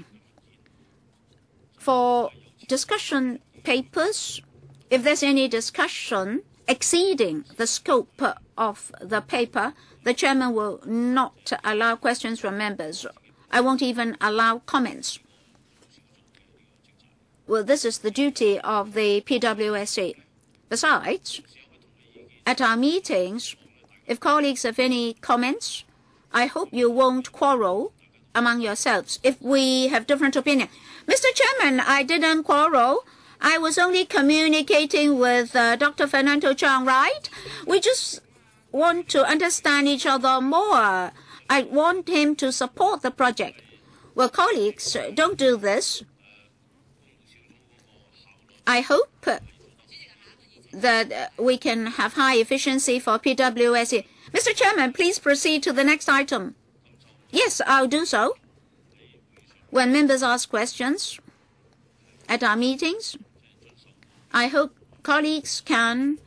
For discussion papers, if there's any discussion exceeding the scope of the paper, the chairman will not allow questions from members. I won't even allow comments. Well, this is the duty of the PWSC. Besides, at our meetings, if colleagues have any comments, I hope you won't quarrel among yourselves if we have different opinions. Mr. Chairman, I didn't quarrel. I was only communicating with Dr. Fernando Chang, right? We just want to understand each other more. I want him to support the project. Well, colleagues, don't do this. I hope that we can have high efficiency for PWSC. Mr. Chairman, please proceed to the next item. Yes, I'll do so. When members ask questions at our meetings, I hope colleagues can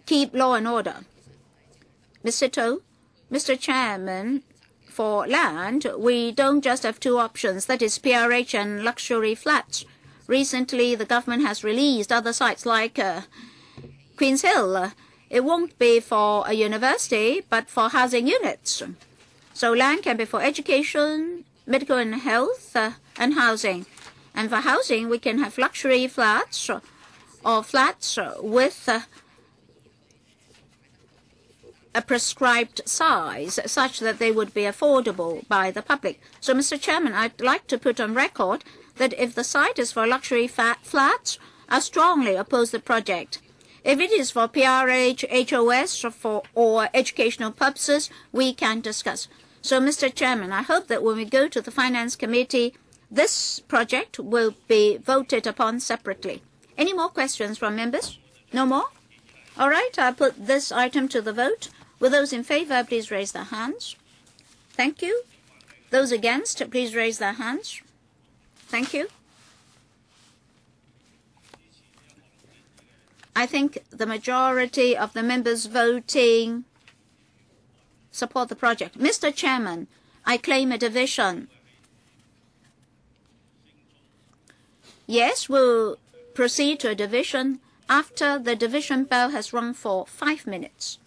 keep law and order. Mr. To, Mr. Chairman, for land, we don't just have two options, that is PRH and luxury flats. Recently, the government has released other sites like Queen's Hill. It won't be for a university, but for housing units. So land can be for education, medical and health, and housing. And for housing, we can have luxury flats or flats with a prescribed size such that they would be affordable by the public. So, Mr. Chairman, I'd like to put on record that if the site is for luxury flats, I strongly oppose the project. If it is for PRH, HOS, or educational purposes, we can discuss. So, Mr. Chairman, I hope that when we go to the Finance Committee, this project will be voted upon separately. Any more questions from members? No more? All right, I'll put this item to the vote. Will those in favor please raise their hands? Thank you. Those against, please raise their hands. Thank you. I think the majority of the members voting support the project. Mr. Chairman, I claim a division. Yes, we'll proceed to a division after the division bell has rung for 5 minutes.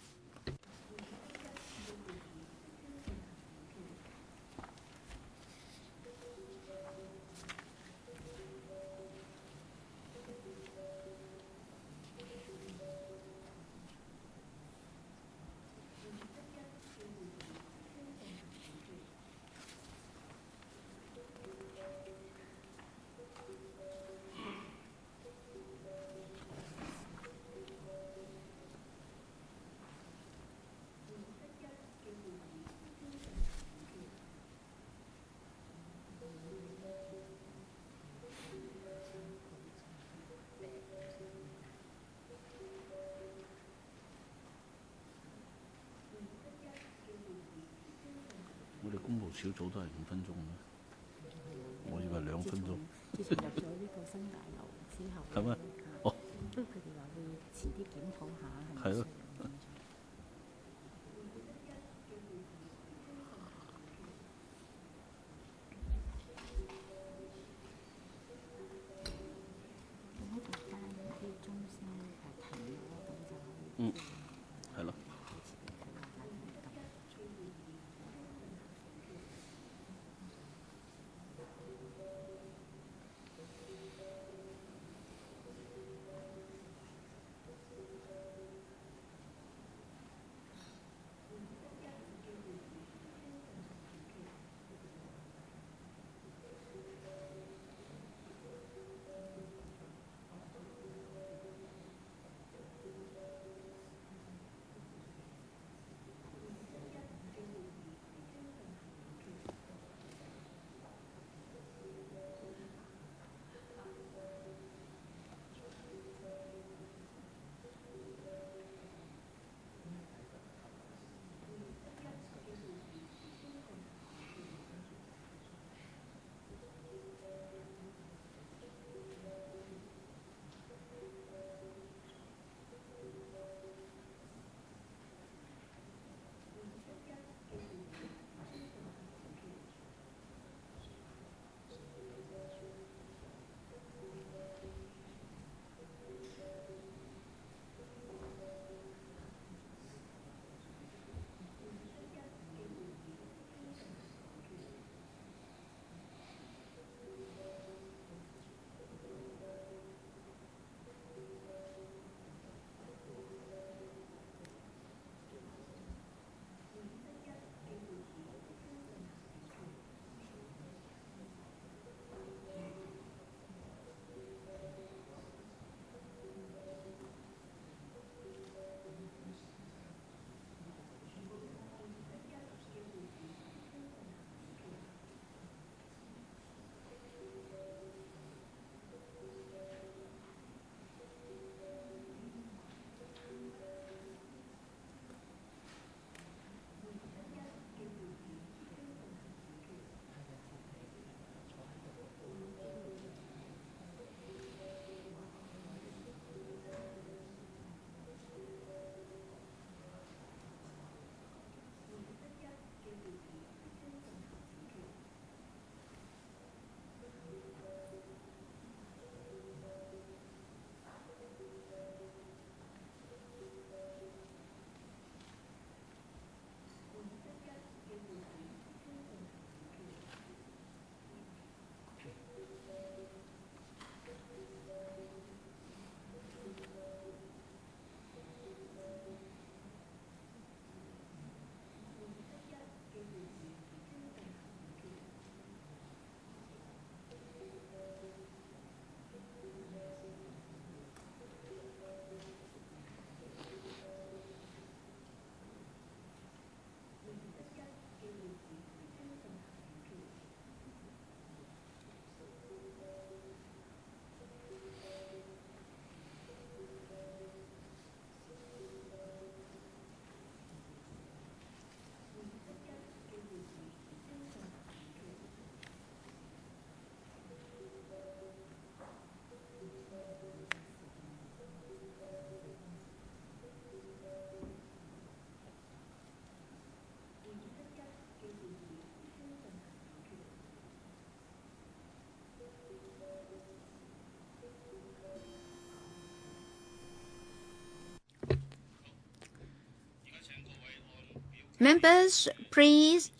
Members, please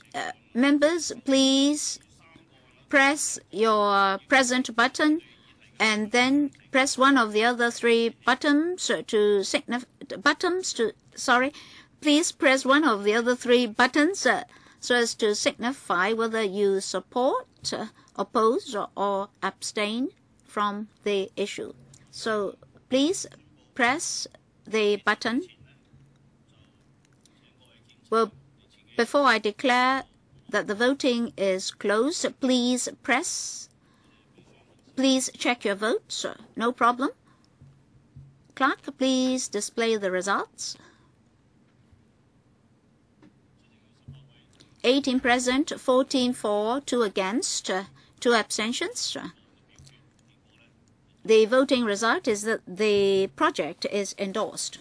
press your present button and then press one of the other three buttons to Please press one of the other three buttons so as to signify whether you support, oppose, or abstain from the issue. So please press the button. Well, before I declare that the voting is closed, please check your votes. No problem. Clerk, please display the results. 18 present, 14 for, 2 against, 2 abstentions. The voting result is that the project is endorsed.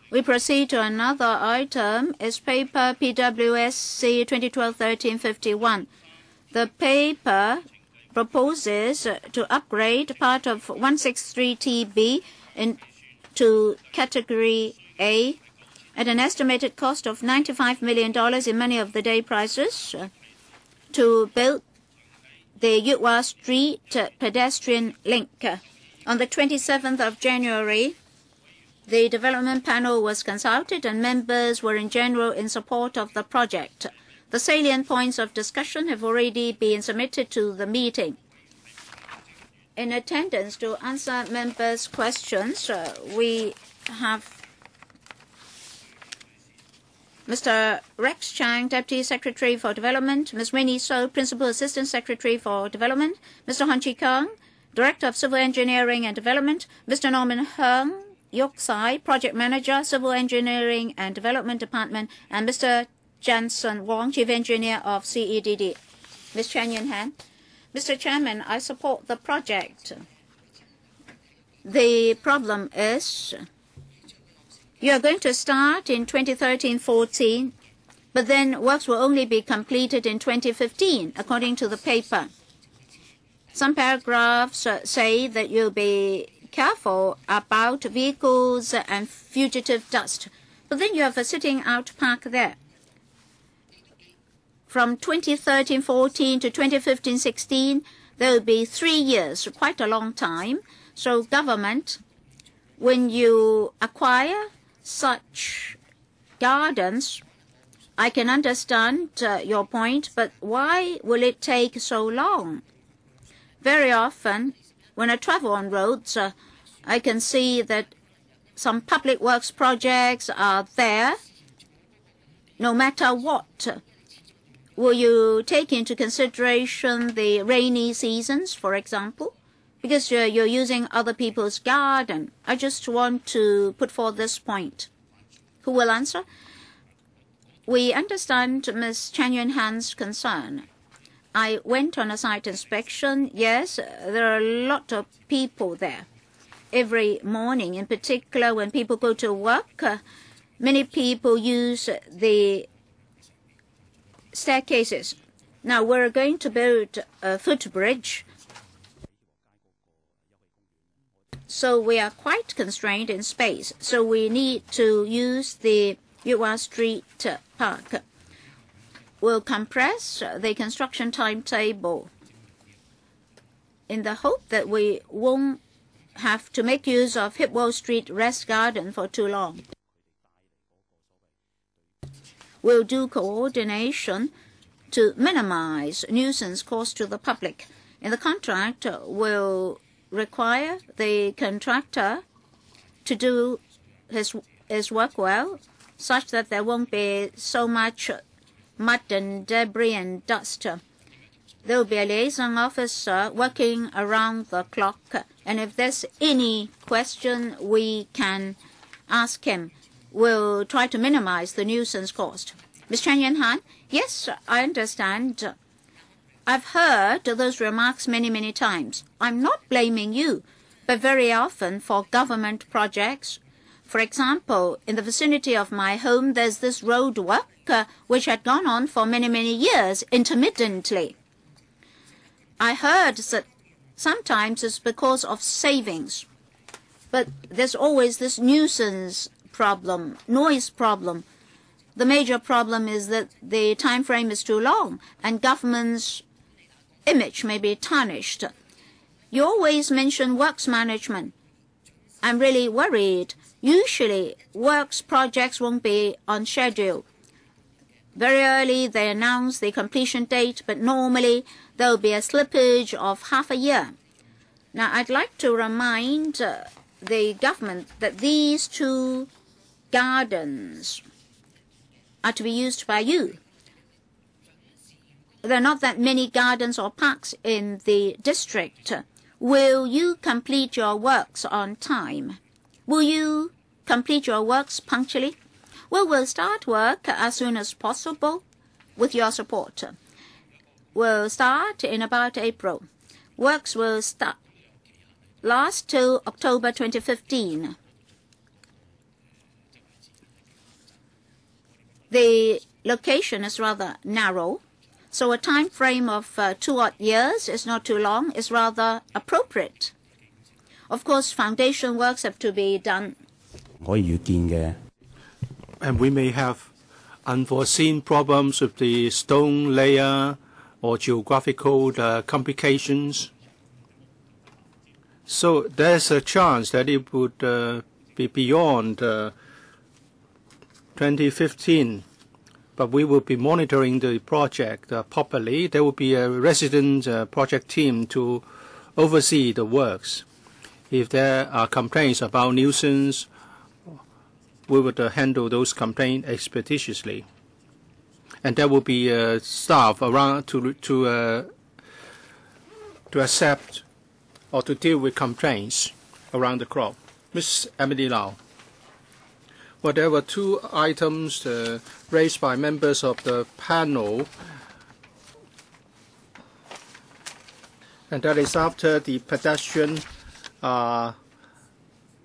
We proceed to another item. It's paper PWSC 2012-1351. The paper proposes to upgrade part of 163TB into Category A at an estimated cost of $95 million in money of the day prices to build the Yuen Street pedestrian link. On the 27th of January, the development panel was consulted and members were in general in support of the project. The salient points of discussion have already been submitted to the meeting. In attendance to answer members' questions, we have Mr. Rex Chang, Deputy Secretary for Development, Ms. Winnie So, Principal Assistant Secretary for Development, Mr. Han Chi-kang, Director of Civil Engineering and Development, Mr. Norman Heung, Yoksai, Project Manager, Civil Engineering and Development Department, and Mr. Jansen Wong, Chief Engineer of CEDD. Ms. Chen Yun-han. Mr. Chairman, I support the project. The problem is you are going to start in 2013-14, but then works will only be completed in 2015, according to the paper. Some paragraphs say that you'll be careful about vehicles and fugitive dust, but then you have a sitting-out park there. From 2013-14 to 2015-16, there will be 3 years, quite a long time. So government, when you acquire such gardens, I can understand your point, but why will it take so long? Very often, when I travel on roads, I can see that some public works projects are there, no matter what. Will you take into consideration the rainy seasons, for example? Because you're using other people's garden. I just want to put forward this point. Who will answer? We understand Ms. Chen Yun-han's concern. I went on a site inspection. Yes, there are a lot of people there. Every morning, in particular, when people go to work, many people use the staircases. Now, we're going to build a footbridge, so we are quite constrained in space. So we need to use the Yuen Street Park. We'll compress the construction timetable in the hope that we won't have to make use of Hipwell Street Rest Garden for too long. We'll do coordination to minimize nuisance caused to the public. In the contract, we'll require the contractor to do his work well, such that there won't be so much mud and debris and dust. There will be a liaison officer working around the clock, and if there's any question, we can ask him. We'll try to minimize the nuisance caused. Ms. Chen Yun-han, yes, I understand. I've heard those remarks many, many times. I'm not blaming you, but very often for government projects, for example, in the vicinity of my home, there's this road work which had gone on for many, many years intermittently. I heard that sometimes it's because of savings. But there's always this nuisance problem, noise problem. The major problem is that the time frame is too long and government's image may be tarnished. You always mention works management. I'm really worried. Usually, works projects won't be on schedule. Very early, they announce the completion date, but normally there will be a slippage of half a year. Now, I'd like to remind the government that these 2 gardens are to be used by you. There are not that many gardens or parks in the district. Will you complete your works on time? Will you complete your works punctually? Well, we'll start work as soon as possible with your support. We'll start in about April. Works will last till October 2015. The location is rather narrow, so a time frame of 2 odd years is not too long, is rather appropriate. Of course, foundation works have to be done. And we may have unforeseen problems with the stone layer or geographical complications. So there's a chance that it would be beyond 2015. But we will be monitoring the project properly. There will be a resident project team to oversee the works. If there are complaints about nuisance, we would handle those complaints expeditiously. And there will be staff around to accept or to deal with complaints around the clock. Ms. Emily Lau. Well, there were 2 items raised by members of the panel, and that is after the pedestrian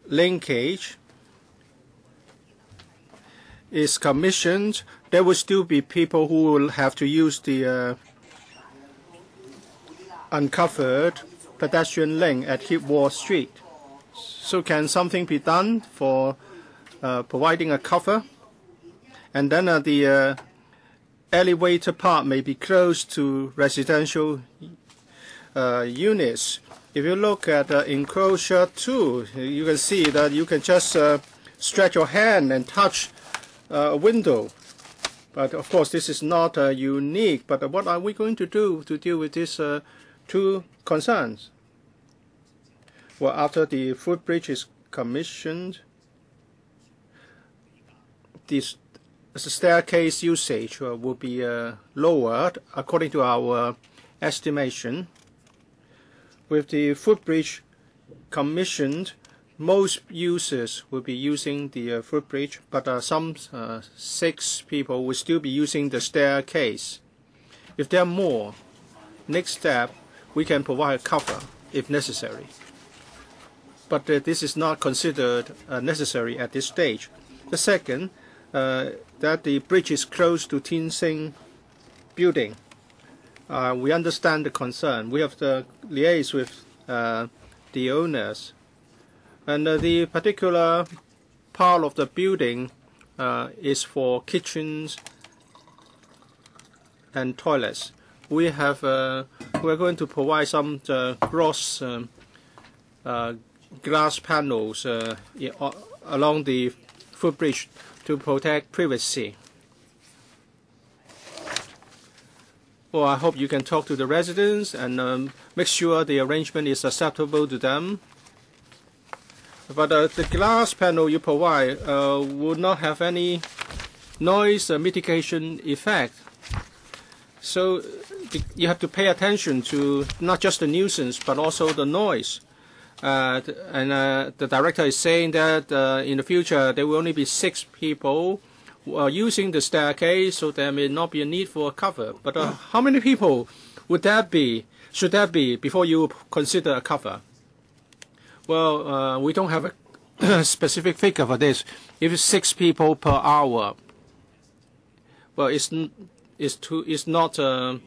linkage is commissioned, there will still be people who will have to use the uncovered pedestrian lane at Hipwall Street. So can something be done for providing a cover? And then the elevator part may be closed to residential units. If you look at enclosure 2, you can see that you can just stretch your hand and touch a window. But of course, this is not unique. But what are we going to do to deal with these 2 concerns? Well, after the footbridge is commissioned, the staircase usage will be lowered according to our estimation. With the footbridge commissioned, most users will be using the footbridge, but some 6 people will still be using the staircase. If there are more, next step, we can provide cover if necessary. But this is not considered necessary at this stage. The second, that the bridge is close to Tin Sing building. We understand the concern. We have to liaise with the owners. And the particular part of the building is for kitchens and toilets. We're going to provide some gross glass panels along the footbridge to protect privacy. Well, I hope you can talk to the residents and make sure the arrangement is acceptable to them. But the glass panel you provide will not have any noise mitigation effect. So you have to pay attention to not just the nuisance, but also the noise. The director is saying that in the future there will only be 6 people using the staircase, so there may not be a need for a cover. But how many people would that be? Should that be before you consider a cover? Well, we don't have a specific figure for this. If it's 6 people per hour, well, it's not a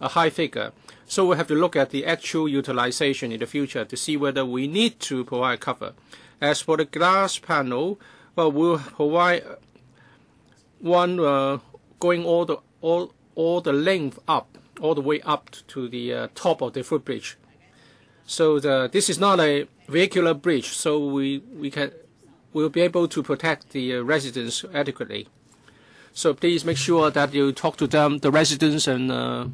high figure. So we have to look at the actual utilization in the future to see whether we need to provide cover. As for the glass panel, well, we'll provide one going all the length up, all the way up to the top of the footbridge. So this is not a vehicular bridge, so we'll be able to protect the residents adequately. So please make sure that you talk to them, the residents, and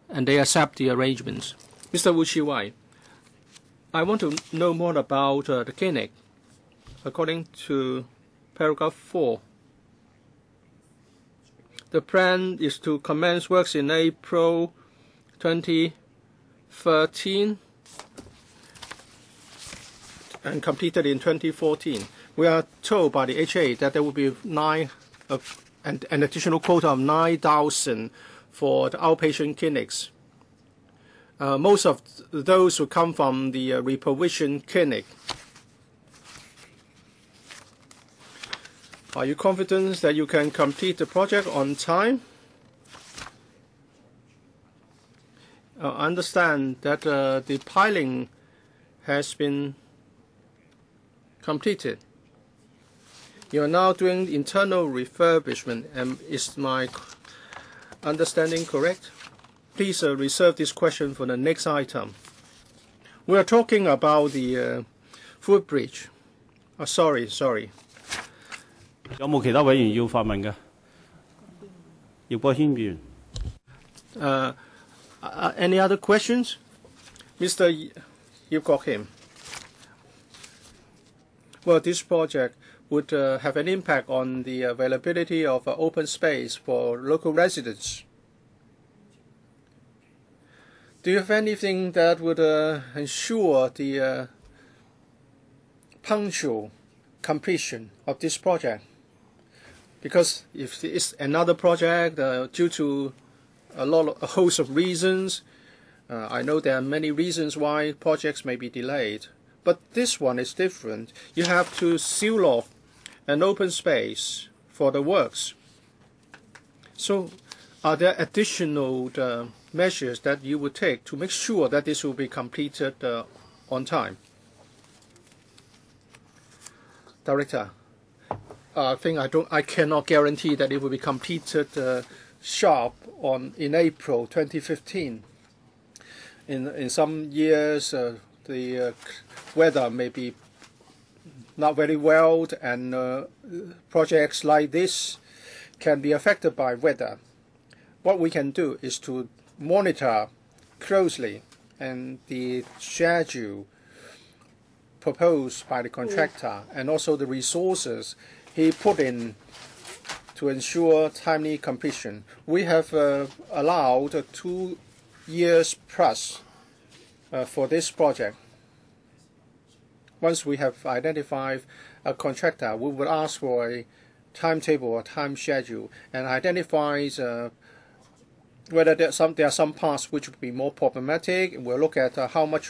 they accept the arrangements. Mr. Wu Chi-wai, I want to know more about the clinic. According to paragraph 4, the plan is to commence works in April 2013 and completed in 2014. We are told by the HA that there will be an additional quota of 9,000 for the outpatient clinics. Most of those will come from the reprovision clinic. Are you confident that you can complete the project on time? I understand that the piling has been completed. You are now doing internal refurbishment, and is my understanding correct? Please reserve this question for the next item. We are talking about the footbridge. Sorry. 有冇其他委員要發問嘅？葉國謙議員。Any other questions? Mr. Yip Kok Him. Well, this project would have an impact on the availability of open space for local residents. Do you have anything that would ensure the punctual completion of this project? Because if it's another project due to a host of reasons, I know there are many reasons why projects may be delayed. But this one is different. You have to seal off an open space for the works. So are there additional measures that you would take to make sure that this will be completed on time? Director, I cannot guarantee that it will be completed sharp in April 2015. In some years, the weather may be not very well, and projects like this can be affected by weather. What we can do is to monitor closely and the schedule proposed by the contractor and also the resources he put in to ensure timely completion. We have allowed 2 years plus for this project. Once we have identified a contractor, we will ask for a timetable or time schedule and identifies whether there are some parts which would be more problematic. We'll look at how many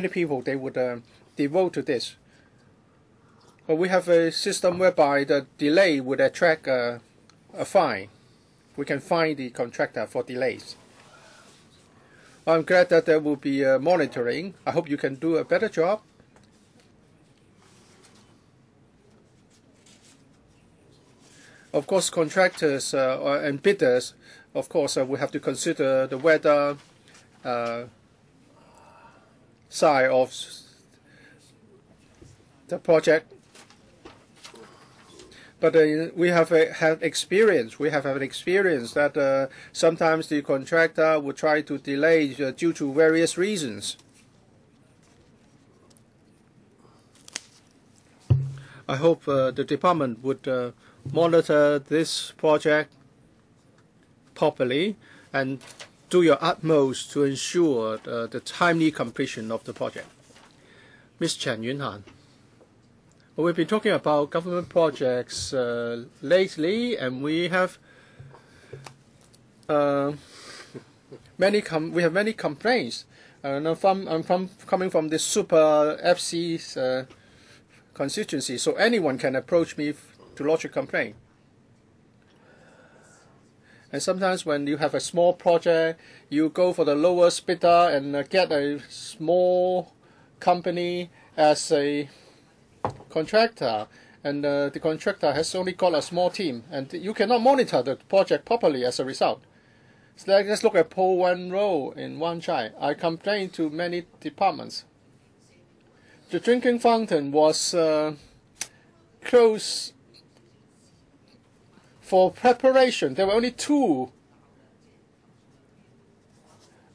people they would devote to this. But we have a system whereby the delay would attract a fine. We can fine the contractor for delays. I'm glad that there will be monitoring. I hope you can do a better job. Of course, contractors and bidders, of course, we have to consider the weather side of the project. But we have had experience. We have had experience that sometimes the contractor would try to delay due to various reasons. I hope the department would monitor this project properly and do your utmost to ensure the timely completion of the project. Ms. Chen Yunhan. We've been talking about government projects lately, and we have many complaints. I'm coming from the Super FC's constituency, so anyone can approach me to lodge a complaint. And sometimes when you have a small project, you go for the lowest bidder and get a small company as a contractor, and the contractor has only got a small team, and you cannot monitor the project properly as a result. So let's look at Po Wan Road in Wan Chai. I complained to many departments. The drinking fountain was closed for preparation. There were only 2,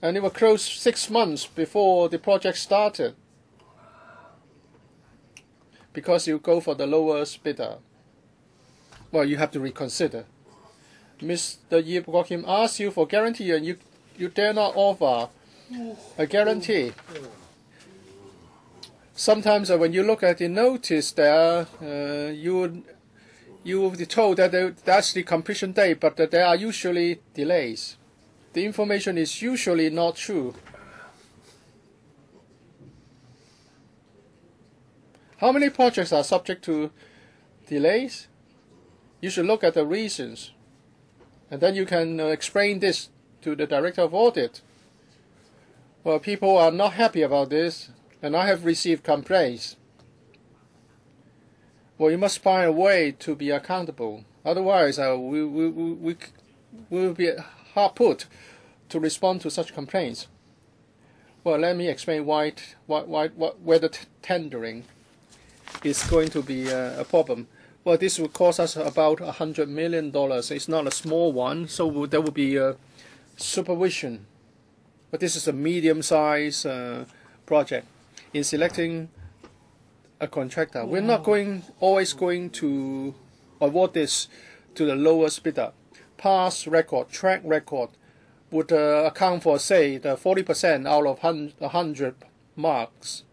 and they were closed 6 months before the project started, because you go for the lowest bidder. Well, you have to reconsider. Mr. Yip Kok Kim asks you for guarantee, and you dare not offer a guarantee. Sometimes when you look at the notice there, you will be told that that's the completion date, but that there are usually delays. The information is usually not true. How many projects are subject to delays? You should look at the reasons, and then you can explain this to the Director of Audit. Well, people are not happy about this, and I have received complaints. Well, you must find a way to be accountable. Otherwise, we will be hard put to respond to such complaints. Well, let me explain whether tendering is going to be a problem. Well, this will cost us about $100 million. It's not a small one, so there will be supervision. But this is a medium-sized project. In selecting a contractor, we're not always going to award this to the lowest bidder. Past record, track record, would account for, say, the 40% out of 100 marks.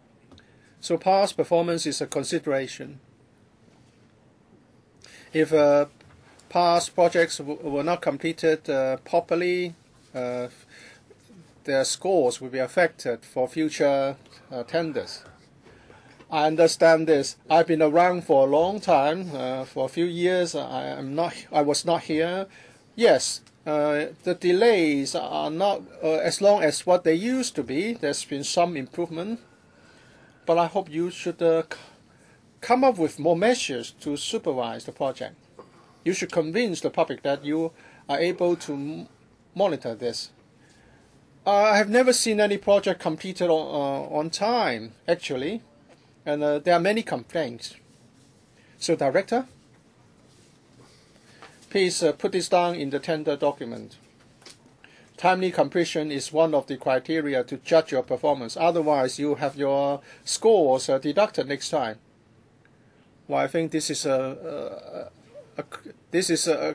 So past performance is a consideration. If past projects were not completed properly, their scores will be affected for future tenders. I understand this. I've been around for a long time. For a few years, I was not here. Yes, the delays are not as long as what they used to be. There's been some improvement, but I hope you should come up with more measures to supervise the project. You should convince the public that you are able to monitor this. I have never seen any project completed on time, actually, and there are many complaints. So, Director, please put this down in the tender document. Timely completion is one of the criteria to judge your performance. Otherwise, you have your scores deducted next time. Well, I think this is a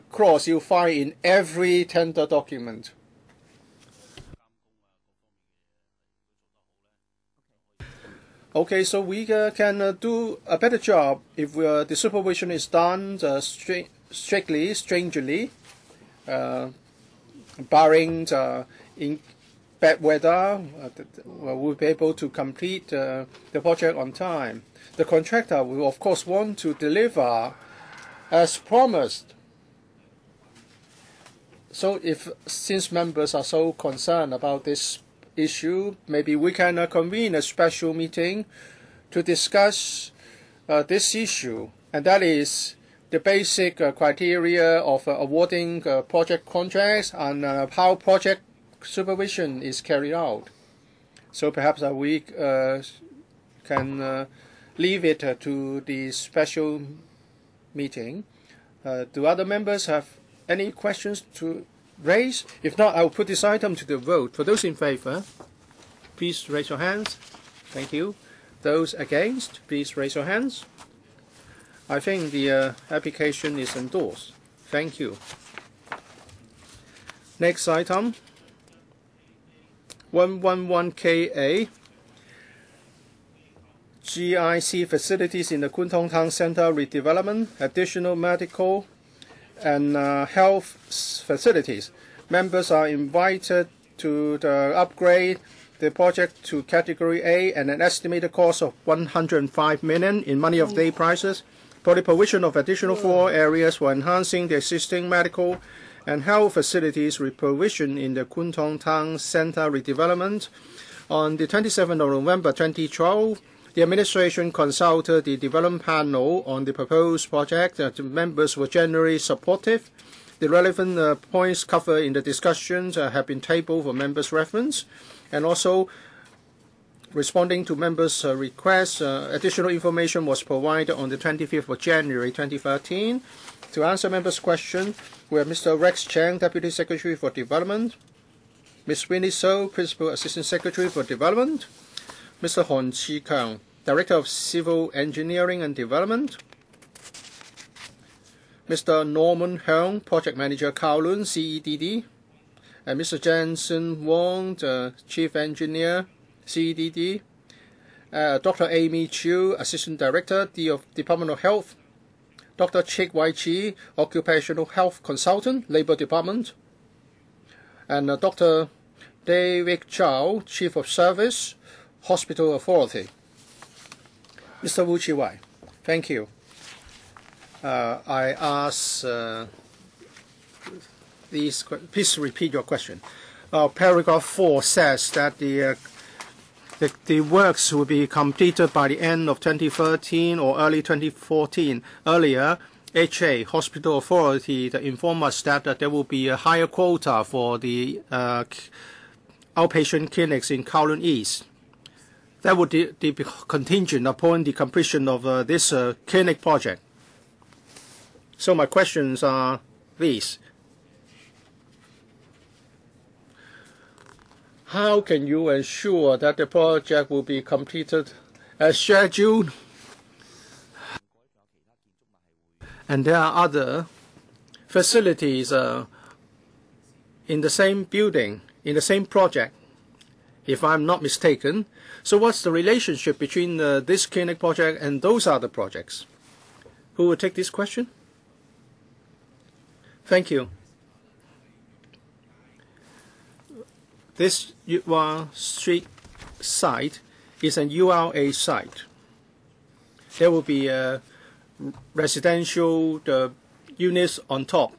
clause you find in every tender document. Okay, so we can do a better job if the supervision is done strictly, stringently, barring in bad weather. We'll be able to complete the project on time. The contractor will, of course, want to deliver as promised. So since members are so concerned about this issue, maybe we can convene a special meeting to discuss this issue, and that is the basic criteria of awarding project contracts and how project supervision is carried out. So perhaps we can leave it to the special meeting. Do other members have any questions to raise? If not, I will put this item to the vote. For those in favor, please raise your hands. Thank you. Those against, please raise your hands. I think the application is endorsed. Thank you. Next item, 111KA, GIC facilities in the Kwun Tong Town Center redevelopment, additional medical and health facilities. Members are invited to upgrade the project to Category A and an estimated cost of $105 million in money of day prices for the provision of additional floor areas for enhancing the existing medical and health facilities with provision in the Kwun Tong Town Center redevelopment. On the 27th of November 2012, the administration consulted the development panel on the proposed project. The members were generally supportive. The relevant points covered in the discussions have been tabled for members' reference. And also, responding to members' requests, additional information was provided on the 25th of January 2013. To answer members' questions, we have Mr. Rex Chang, Deputy Secretary for Development, Ms. Winnie So, Principal Assistant Secretary for Development, Mr. Hon Chi-Kang, Director of Civil Engineering and Development, Mr. Norman Heung, Project Manager Kowloon, CEDD, and Mr. Jensen Wong, the Chief Engineer, CEDD, Dr. Amy Chiu, Assistant Director, Department of Health, Dr. Chik Wai Chi, Occupational Health Consultant, Labor Department, and Dr. David Chow, Chief of Service, Hospital Authority. Mr. Wu Chi-wai, thank you. I ask these. Please repeat your question. Paragraph 4 says that the works will be completed by the end of 2013 or early 2014. Earlier, HA, Hospital Authority, informed us that there will be a higher quota for the outpatient clinics in Kowloon East. That would be contingent upon the completion of this clinic project. So my questions are these. How can you ensure that the project will be completed as scheduled? And there are other facilities in the same building, in the same project, if I'm not mistaken. So what's the relationship between this clinic project and those other projects? Who will take this question? Thank you. This Yuen Street site is an URA site. There will be residential units on top.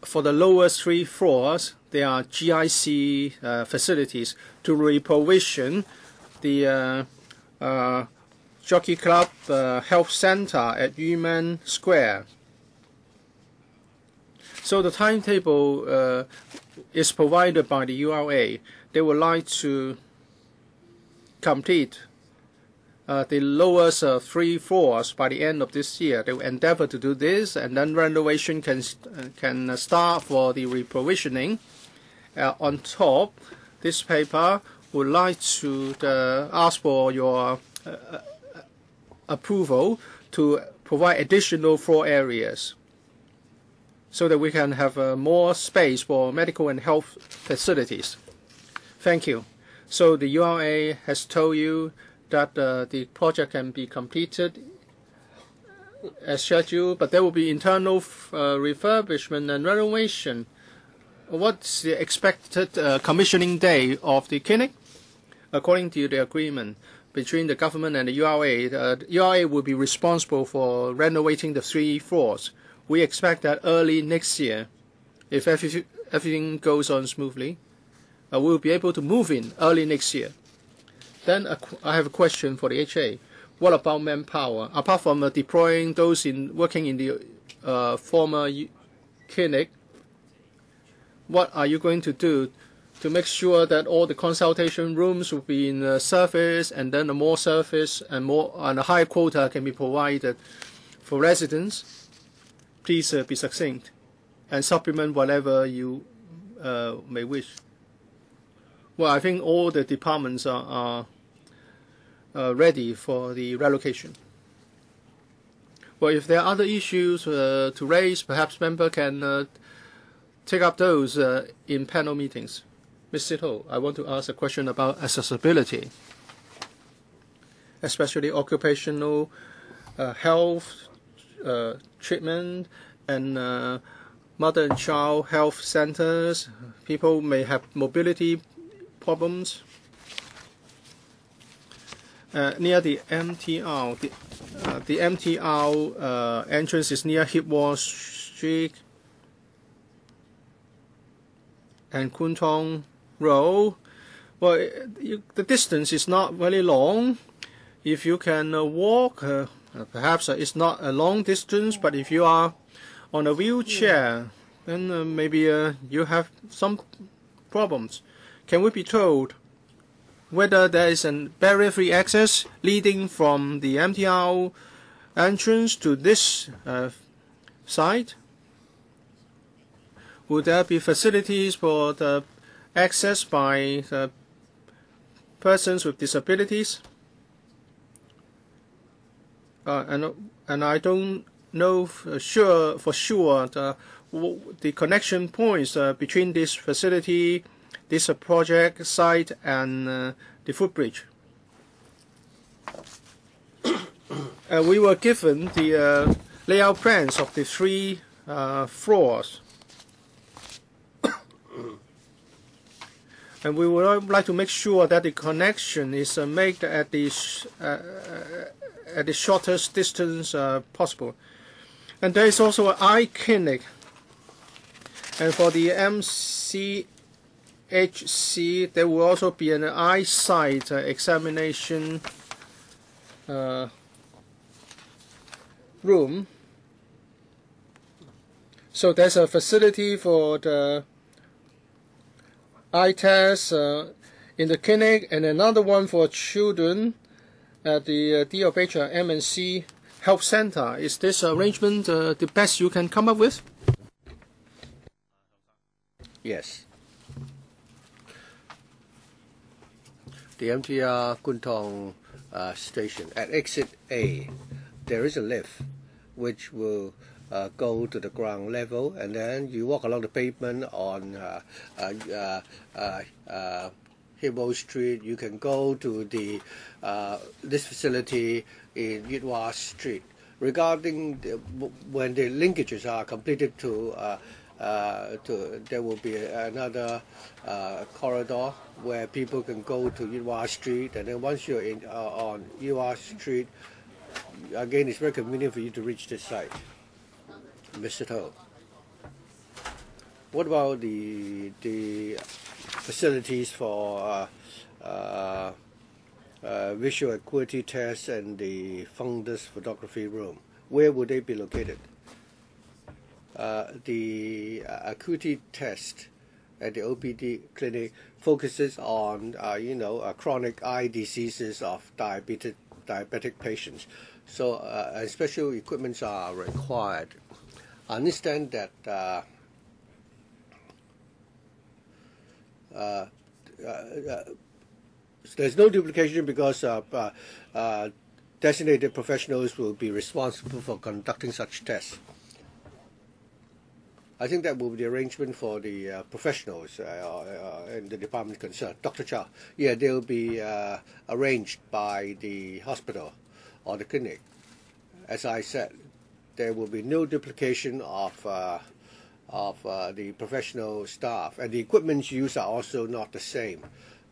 For the lowest 3 floors, there are GIC facilities to reprovision the Jockey Club Health Center at Yuen Square. So the timetable is provided by the URA. They would like to complete the lowest 3 floors by the end of this year. They will endeavor to do this, and then renovation can start for the reprovisioning. On top, this paper would like to ask for your approval to provide additional floor areas so that we can have more space for medical and health facilities. Thank you. So the URA has told you that the project can be completed as scheduled, but there will be internal refurbishment and renovation. What's the expected commissioning day of the clinic? According to the agreement between the government and the URA, the URA will be responsible for renovating the 3 floors. We expect that early next year, if everything goes on smoothly, we'll be able to move in early next year. Then I have a question for the HA. What about manpower? Apart from deploying those working in the former clinic, what are you going to do to make sure that all the consultation rooms will be in service, and then more service and a higher quota can be provided for residents? Please be succinct and supplement whatever you may wish. Well, I think all the departments are ready for the relocation. Well, if there are other issues to raise, perhaps member can take up those in panel meetings. Ms. Sito, I want to ask a question about accessibility, especially occupational health treatment and mother and child health centers. People may have mobility problems. Near the MTR, the MTR entrance is near Hipwall Street and Kwun Tong Road. Well, the distance is not very long. If you can walk, perhaps it's not a long distance, but if you are on a wheelchair, then maybe you have some problems. Can we be told whether there is a barrier-free access leading from the MTR entrance to this site? Would there be facilities for the access by the persons with disabilities? And I don't know for sure the connection points between this facility, this project site, and the footbridge. We were given the layout plans of the 3 floors. And we would like to make sure that the connection is made at the shortest distance possible. And there is also an eye clinic. And for the MCHC, there will also be an eyesight examination room. So there's a facility for the eye test in the clinic, and another one for children at the DOH M&C Health Center. Is this arrangement the best you can come up with? Yes. The MTR Kuntong station, at exit A, there is a lift which will go to the ground level, and then you walk along the pavement on Heung Street. You can go to the this facility in Yuen Street. Regarding when the linkages are completed there will be another corridor where people can go to Yuen Street, and then once you're in on Yuen Street, again it's very convenient for you to reach this site. Mr. Toh, what about the facilities for visual acuity tests and the fundus photography room? Where would they be located? The acuity test at the OPD clinic focuses on chronic eye diseases of diabetic patients. So special equipments are required. I understand that there's no duplication because designated professionals will be responsible for conducting such tests. I think that will be the arrangement for the professionals in the department concerned. Dr. Chow, yeah, they will be arranged by the hospital or the clinic. As I said, there will be no duplication of the professional staff, and the equipment used are also not the same.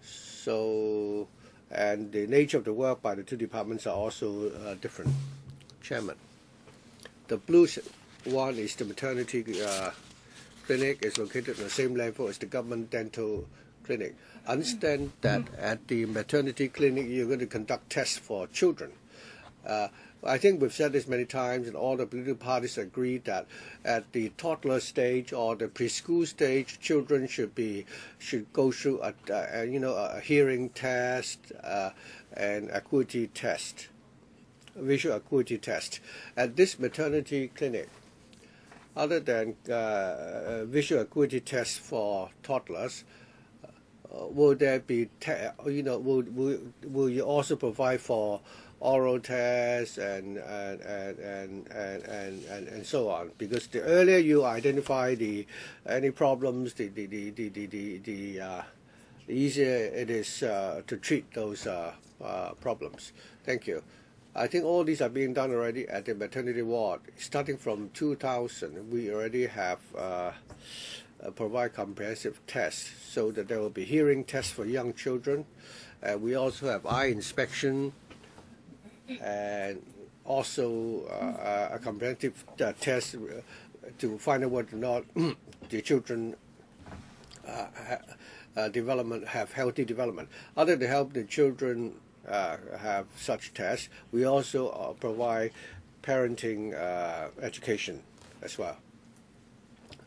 So, and the nature of the work by the 2 departments are also different. Chairman, the blue one is the maternity clinic. Is located on the same level as the government dental clinic. I understand that at the maternity clinic you're going to conduct tests for children. I think we've said this many times, and all the political parties agree that at the toddler stage or the preschool stage, children should go through a hearing test and acuity test, visual acuity test. At this maternity clinic, other than visual acuity tests for toddlers, will there be will you also provide for oral tests and so on? Because the earlier you identify any problems, the easier it is to treat those problems. Thank you. I think all these are being done already at the maternity ward. Starting from 2000, we already have provide comprehensive tests, so that there will be hearing tests for young children. We also have eye inspection, and also a comprehensive test to find out whether or not the children development, have healthy development. Other than help the children have such tests, we also provide parenting education as well.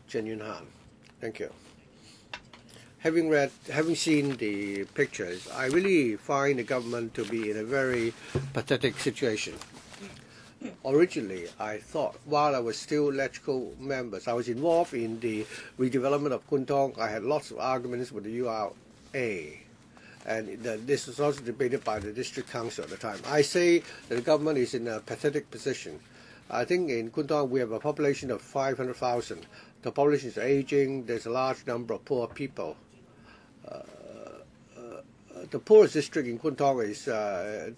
Chen Yun Han, thank you. Having seen the pictures, I really find the government to be in a very pathetic situation. Originally, I thought while I was still electrical members, I was involved in the redevelopment of Kwun Tong. I had lots of arguments with the URA, and this was also debated by the district council at the time. I say that the government is in a pathetic position. I think in Kwun Tong we have a population of 500,000. The population is aging. There's a large number of poor people. The poorest district in Kwun Tong is in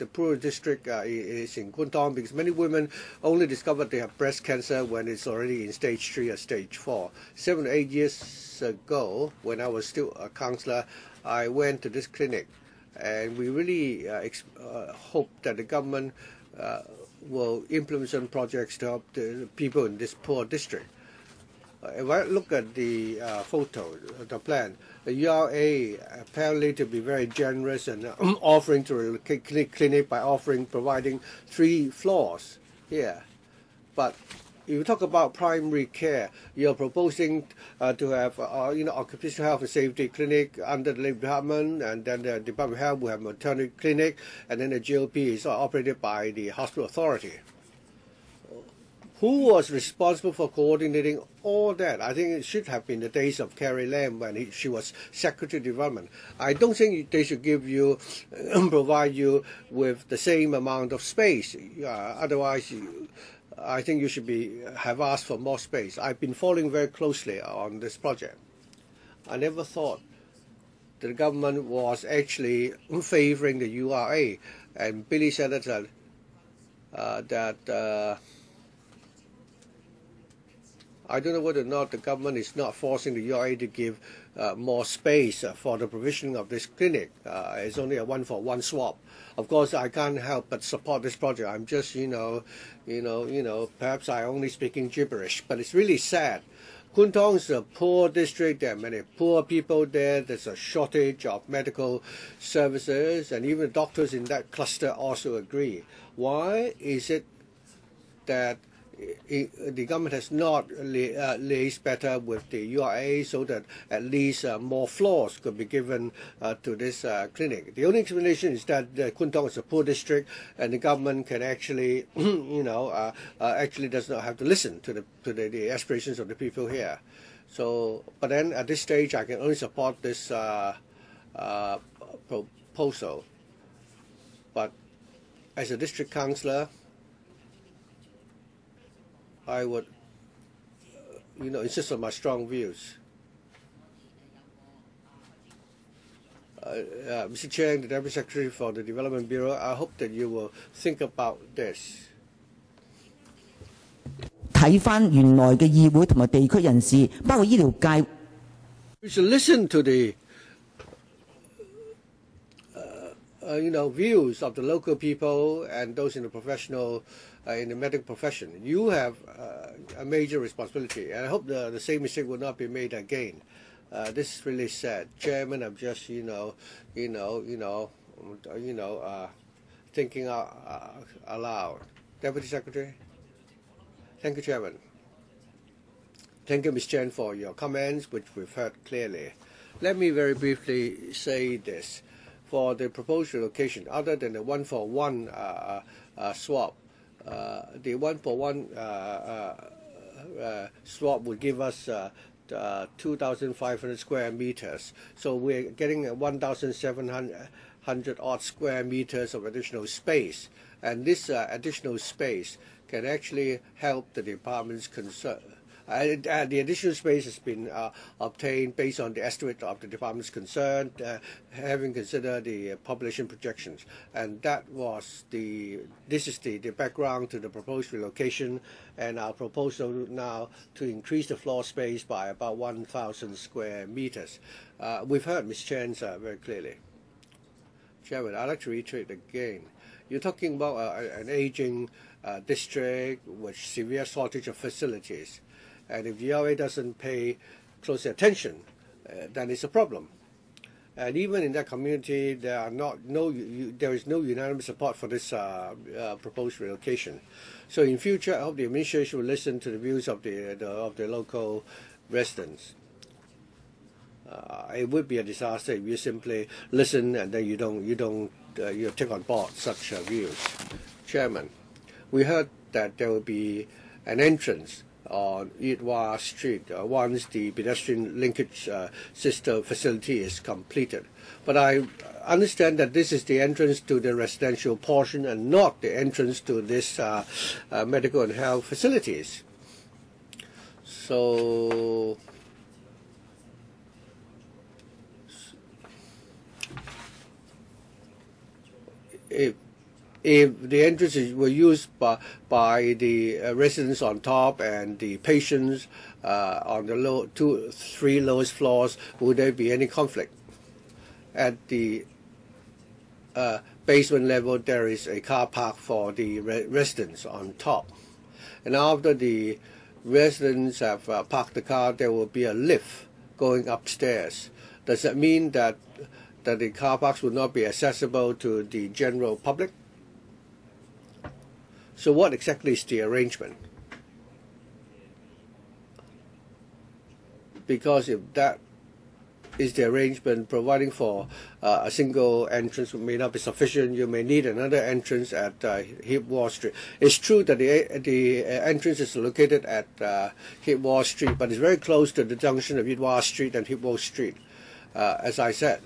Kwun Tong because many women only discover they have breast cancer when it's already in stage 3 or stage 4. 7 or 8 years ago, when I was still a councillor, I went to this clinic, and we really hope that the government will implement some projects to help the people in this poor district. If I look at the photo, the plan, the URA apparently to be very generous and offering to relocate clinic by providing 3 floors here. But if you talk about primary care, you're proposing to have occupational health and safety clinic under the Labor Department, and then the Department of Health will have maternity clinic, and then the GLP is operated by the hospital authority. Who was responsible for coordinating all that? I think it should have been the days of Carrie Lam when she was Secretary of Development. I don't think they should provide you with the same amount of space. Otherwise, I think you should have asked for more space. I've been following very closely on this project. I never thought that the government was actually favoring the URA. And Billy said that I don't know whether or not the government is not forcing the URA to give more space for the provision of this clinic. It's only a 1-for-1 swap. Of course, I can't help but support this project. I'm just, perhaps I only speaking gibberish, but it's really sad. Kwun Tong is a poor district. There are many poor people there. There's a shortage of medical services, and even doctors in that cluster also agree. Why is it that the government has not liaised better with the URA so that at least more floors could be given to this clinic? The only explanation is that Kwun Tong is a poor district, and the government can actually, actually does not have to listen to the aspirations of the people here. So, but then at this stage, I can only support this proposal. But as a district councillor, I would, insist on my strong views. Mr. Chang, the Deputy Secretary for the Development Bureau, I hope that you will think about this. 睇返原來嘅議會同埋地區人士，包括醫療界。We should listen to the views of the local people and those in the professional, in the medical profession. You have a major responsibility, and I hope the same mistake will not be made again. This is really sad, Chairman. I'm just thinking aloud. Deputy Secretary. Thank you, Chairman. Thank you, Ms. Chen, for your comments, which we've heard clearly. Let me very briefly say this. For the proposed relocation, other than the 1-for-1 swap, the 1-for-1 swap would give us 2,500 square meters. So we're getting 1,700 odd square meters of additional space. And this additional space can actually help the department's concern. The additional space has been obtained based on the estimate of the department's concern, having considered the population projections. And this is the background to the proposed relocation, and our proposal now to increase the floor space by about 1,000 square meters. We've heard Ms. Chen's very clearly. Chairman, I'd like to reiterate again. You're talking about an aging district with severe shortage of facilities. And if the URA doesn't pay close attention then it's a problem. And even in that community, there is no unanimous support for this proposed relocation. So in future, I hope the administration will listen to the views of the local residents. It would be a disaster if you simply listen and then you take on board such views. Chairman, we heard that there will be an entrance on Yuen Street once the pedestrian linkage system facility is completed. But I understand that this is the entrance to the residential portion and not the entrance to this medical and health facilities. So if the entrances were used by the residents on top and the patients on the 3 lowest floors, would there be any conflict? At the basement level, there is a car park for the residents on top. And after the residents have parked the car, there will be a lift going upstairs. Does that mean that the car parks will not be accessible to the general public? So what exactly is the arrangement? Because if that is the arrangement, providing for a single entrance may not be sufficient. You may need another entrance at Heung Street. It's true that the entrance is located at Heung Street, but it's very close to the junction of Yuen Street and Heung Street. As I said,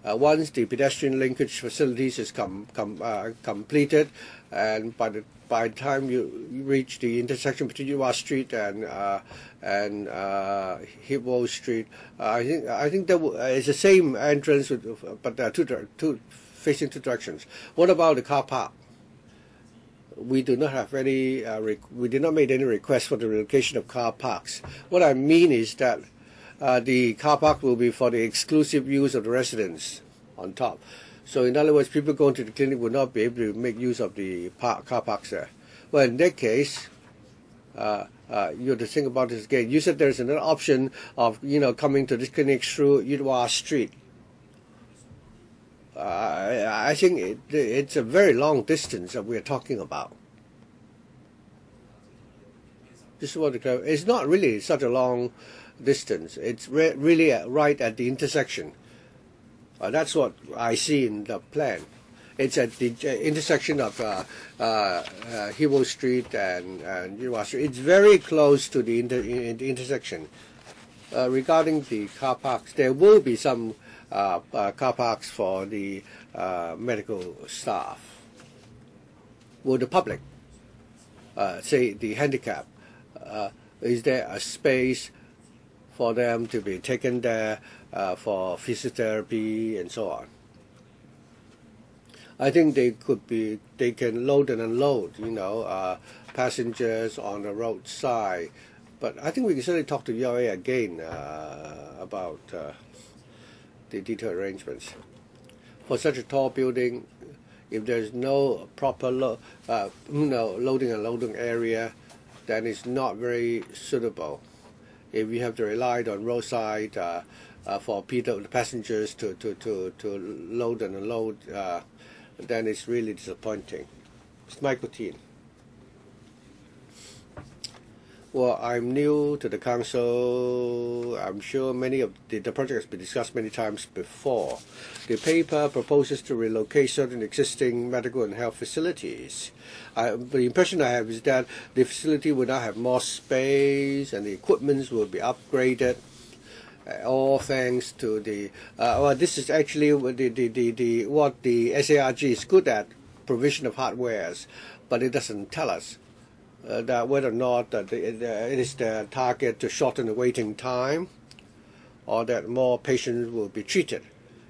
once the pedestrian linkage facilities is completed, and by the time you reach the intersection between Yuen Street and Heung Street, I think that it's the same entrance, but there are facing two directions. What about the car park? We do not have any. We did not make any request for the relocation of car parks. What I mean is that the car park will be for the exclusive use of the residents on top. So in other words, people going to the clinic will not be able to make use of the car parks there. Well, in that case, you have to think about this again. You said there's another option of coming to this clinic through Yuen Street. I think it's a very long distance that we're talking about. This is what it's not really such a long distance. It's really right at the intersection. That's what I see in the plan. It's at the intersection of Heung Street and Yuen Street. It's very close to the intersection. Regarding the car parks, there will be some car parks for the medical staff. Will the public, say the handicapped, is there a space for them to be taken there for physiotherapy and so on? I think they can load and unload, passengers on the roadside. But I think we can certainly talk to URA again about the detailed arrangements. For such a tall building, if there's no proper loading and unloading area, then it's not very suitable. If we have to rely on roadside for the passengers to load and unload, then it's really disappointing. Mr. Michael Teen. Well, I'm new to the council. I'm sure many of the project has been discussed many times before. The paper proposes to relocate certain existing medical and health facilities. The impression I have is that the facility will now have more space and the equipment will be upgraded. All thanks to the this is actually what the SARG is good at, provision of hardwares, but it doesn't tell us that whether or not it is the target to shorten the waiting time, or that more patients will be treated.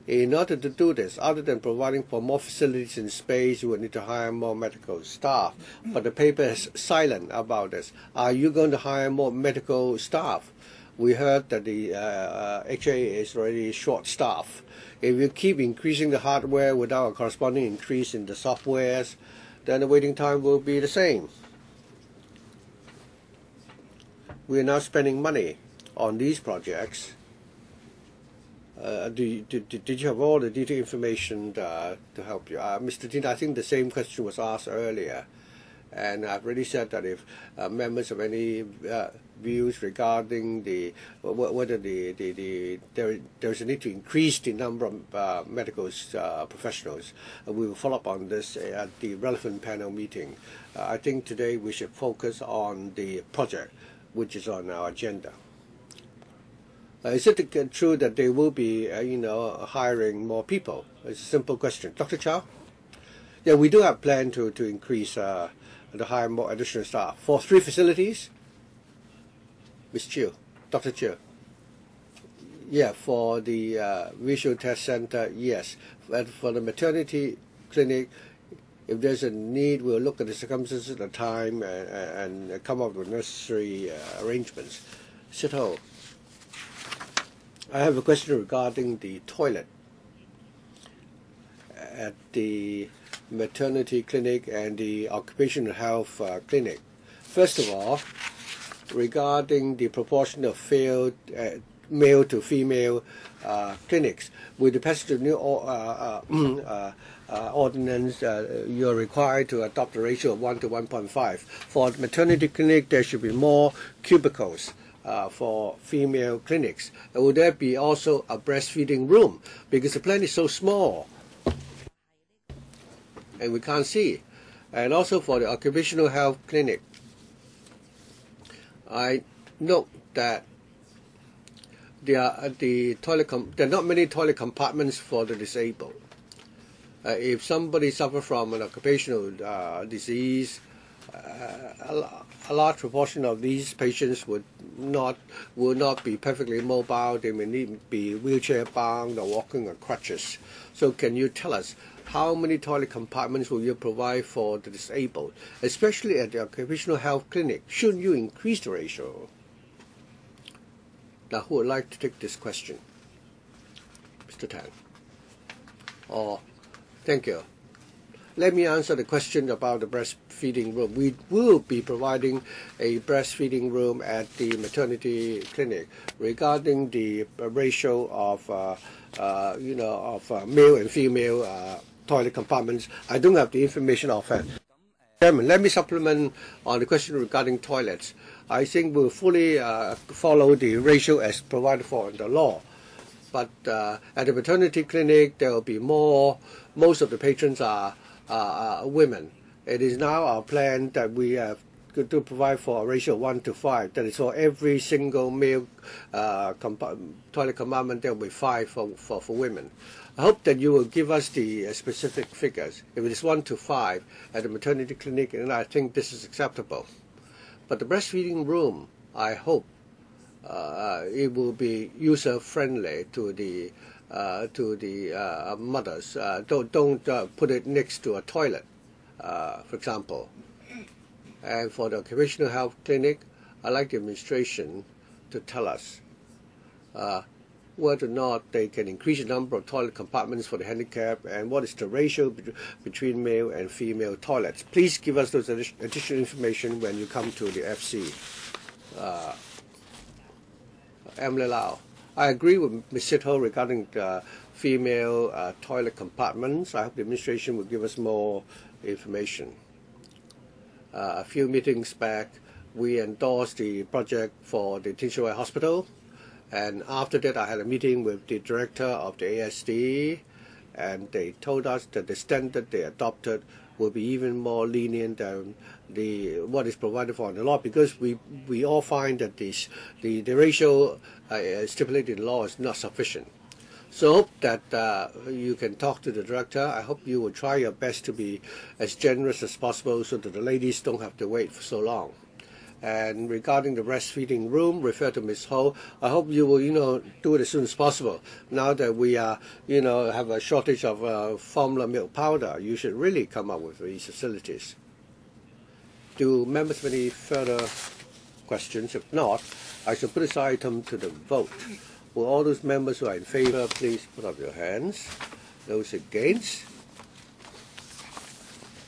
In order to do this, other than providing for more facilities and space, you will need to hire more medical staff. But the paper is silent about this. Are you going to hire more medical staff? We heard that the HA is already short-staffed. If you keep increasing the hardware without a corresponding increase in the softwares, then the waiting time will be the same. We are now spending money on these projects, Did you have all the detailed information to help you? Mr. Dean, I think the same question was asked earlier, and I've already said that if members have any views regarding whether there is a need to increase the number of medical professionals, we will follow up on this at the relevant panel meeting. I think today we should focus on the project which is on our agenda. Is it true that they will be, hiring more people? It's a simple question. Dr. Chow? Yeah, we do have plan to increase, to hire more additional staff. For 3 facilities? Ms. Chiu, Dr. Chiu. Yeah, for the visual test center, yes. But for the maternity clinic, if there's a need, we'll look at the circumstances at the time and come up with necessary arrangements. Sit-ho. I have a question regarding the toilet at the maternity clinic and the occupational health clinic. First of all, regarding the proportion of failed male to female clinics, with the passage of new ordinance, you're required to adopt a ratio of 1 to 1.5. For the maternity clinic, there should be more cubicles. For female clinics. Would there be also a breastfeeding room? Because the plan is so small and we can't see. And also for the occupational health clinic, I note that there are not many toilet compartments for the disabled. If somebody suffers from an occupational disease, a large proportion of these patients will not be perfectly mobile. They may need to be wheelchair bound or walking on crutches. So can you tell us how many toilet compartments will you provide for the disabled, especially at the occupational health clinic? Shouldn't you increase the ratio? Now, who would like to take this question? Mr. Tan. Thank you. Let me answer the question about the breastfeeding room. We will be providing a breastfeeding room at the maternity clinic. Regarding the ratio of male and female toilet compartments, I don't have the information offhand. Chairman, let me supplement on the question regarding toilets. I think we'll fully follow the ratio as provided for in the law. But at the maternity clinic, there will be more. Most of the patrons are women. It is now our plan that we have to provide for a ratio of 1 to 5. That is for every single male toilet compartment, there will be 5 for women. I hope that you will give us the specific figures. If it is 1 to 5 at the maternity clinic, and I think this is acceptable. But the breastfeeding room, I hope it will be user-friendly to the mothers. Don't put it next to a toilet, for example. And for the occupational health clinic, I'd like the administration to tell us whether or not they can increase the number of toilet compartments for the handicapped, and what is the ratio between male and female toilets. Please give us those additional information when you come to the FC. Emily Lau. I agree with Ms. Sitho regarding the female toilet compartments. I hope the administration will give us more information. A few meetings back, we endorsed the project for the Tin Shui Wai Hospital, and after that I had a meeting with the director of the ASD, and they told us that the standard they adopted will be even more lenient than what is provided for in the law, because we all find that the ratio stipulated in the law is not sufficient. So I hope that you can talk to the director. I hope you will try your best to be as generous as possible so that the ladies don't have to wait for so long. And regarding the breastfeeding room, refer to Ms. Ho. I hope you will, do it as soon as possible. Now that we are, have a shortage of formula milk powder, you should really come up with these facilities. Do members have any further questions? If not, I shall put this item to the vote. Will all those members who are in favor please put up your hands? Those against?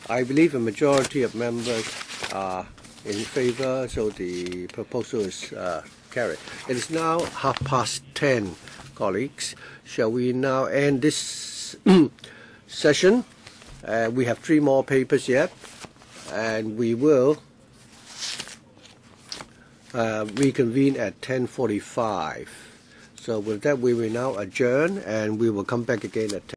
I believe a majority of members are in favor, so the proposal is carried. It is now 10:30. colleagues, shall we now end this session? We have 3 more papers yet, and we will reconvene at 10:45. So with that, we will now adjourn, and we will come back again at 10.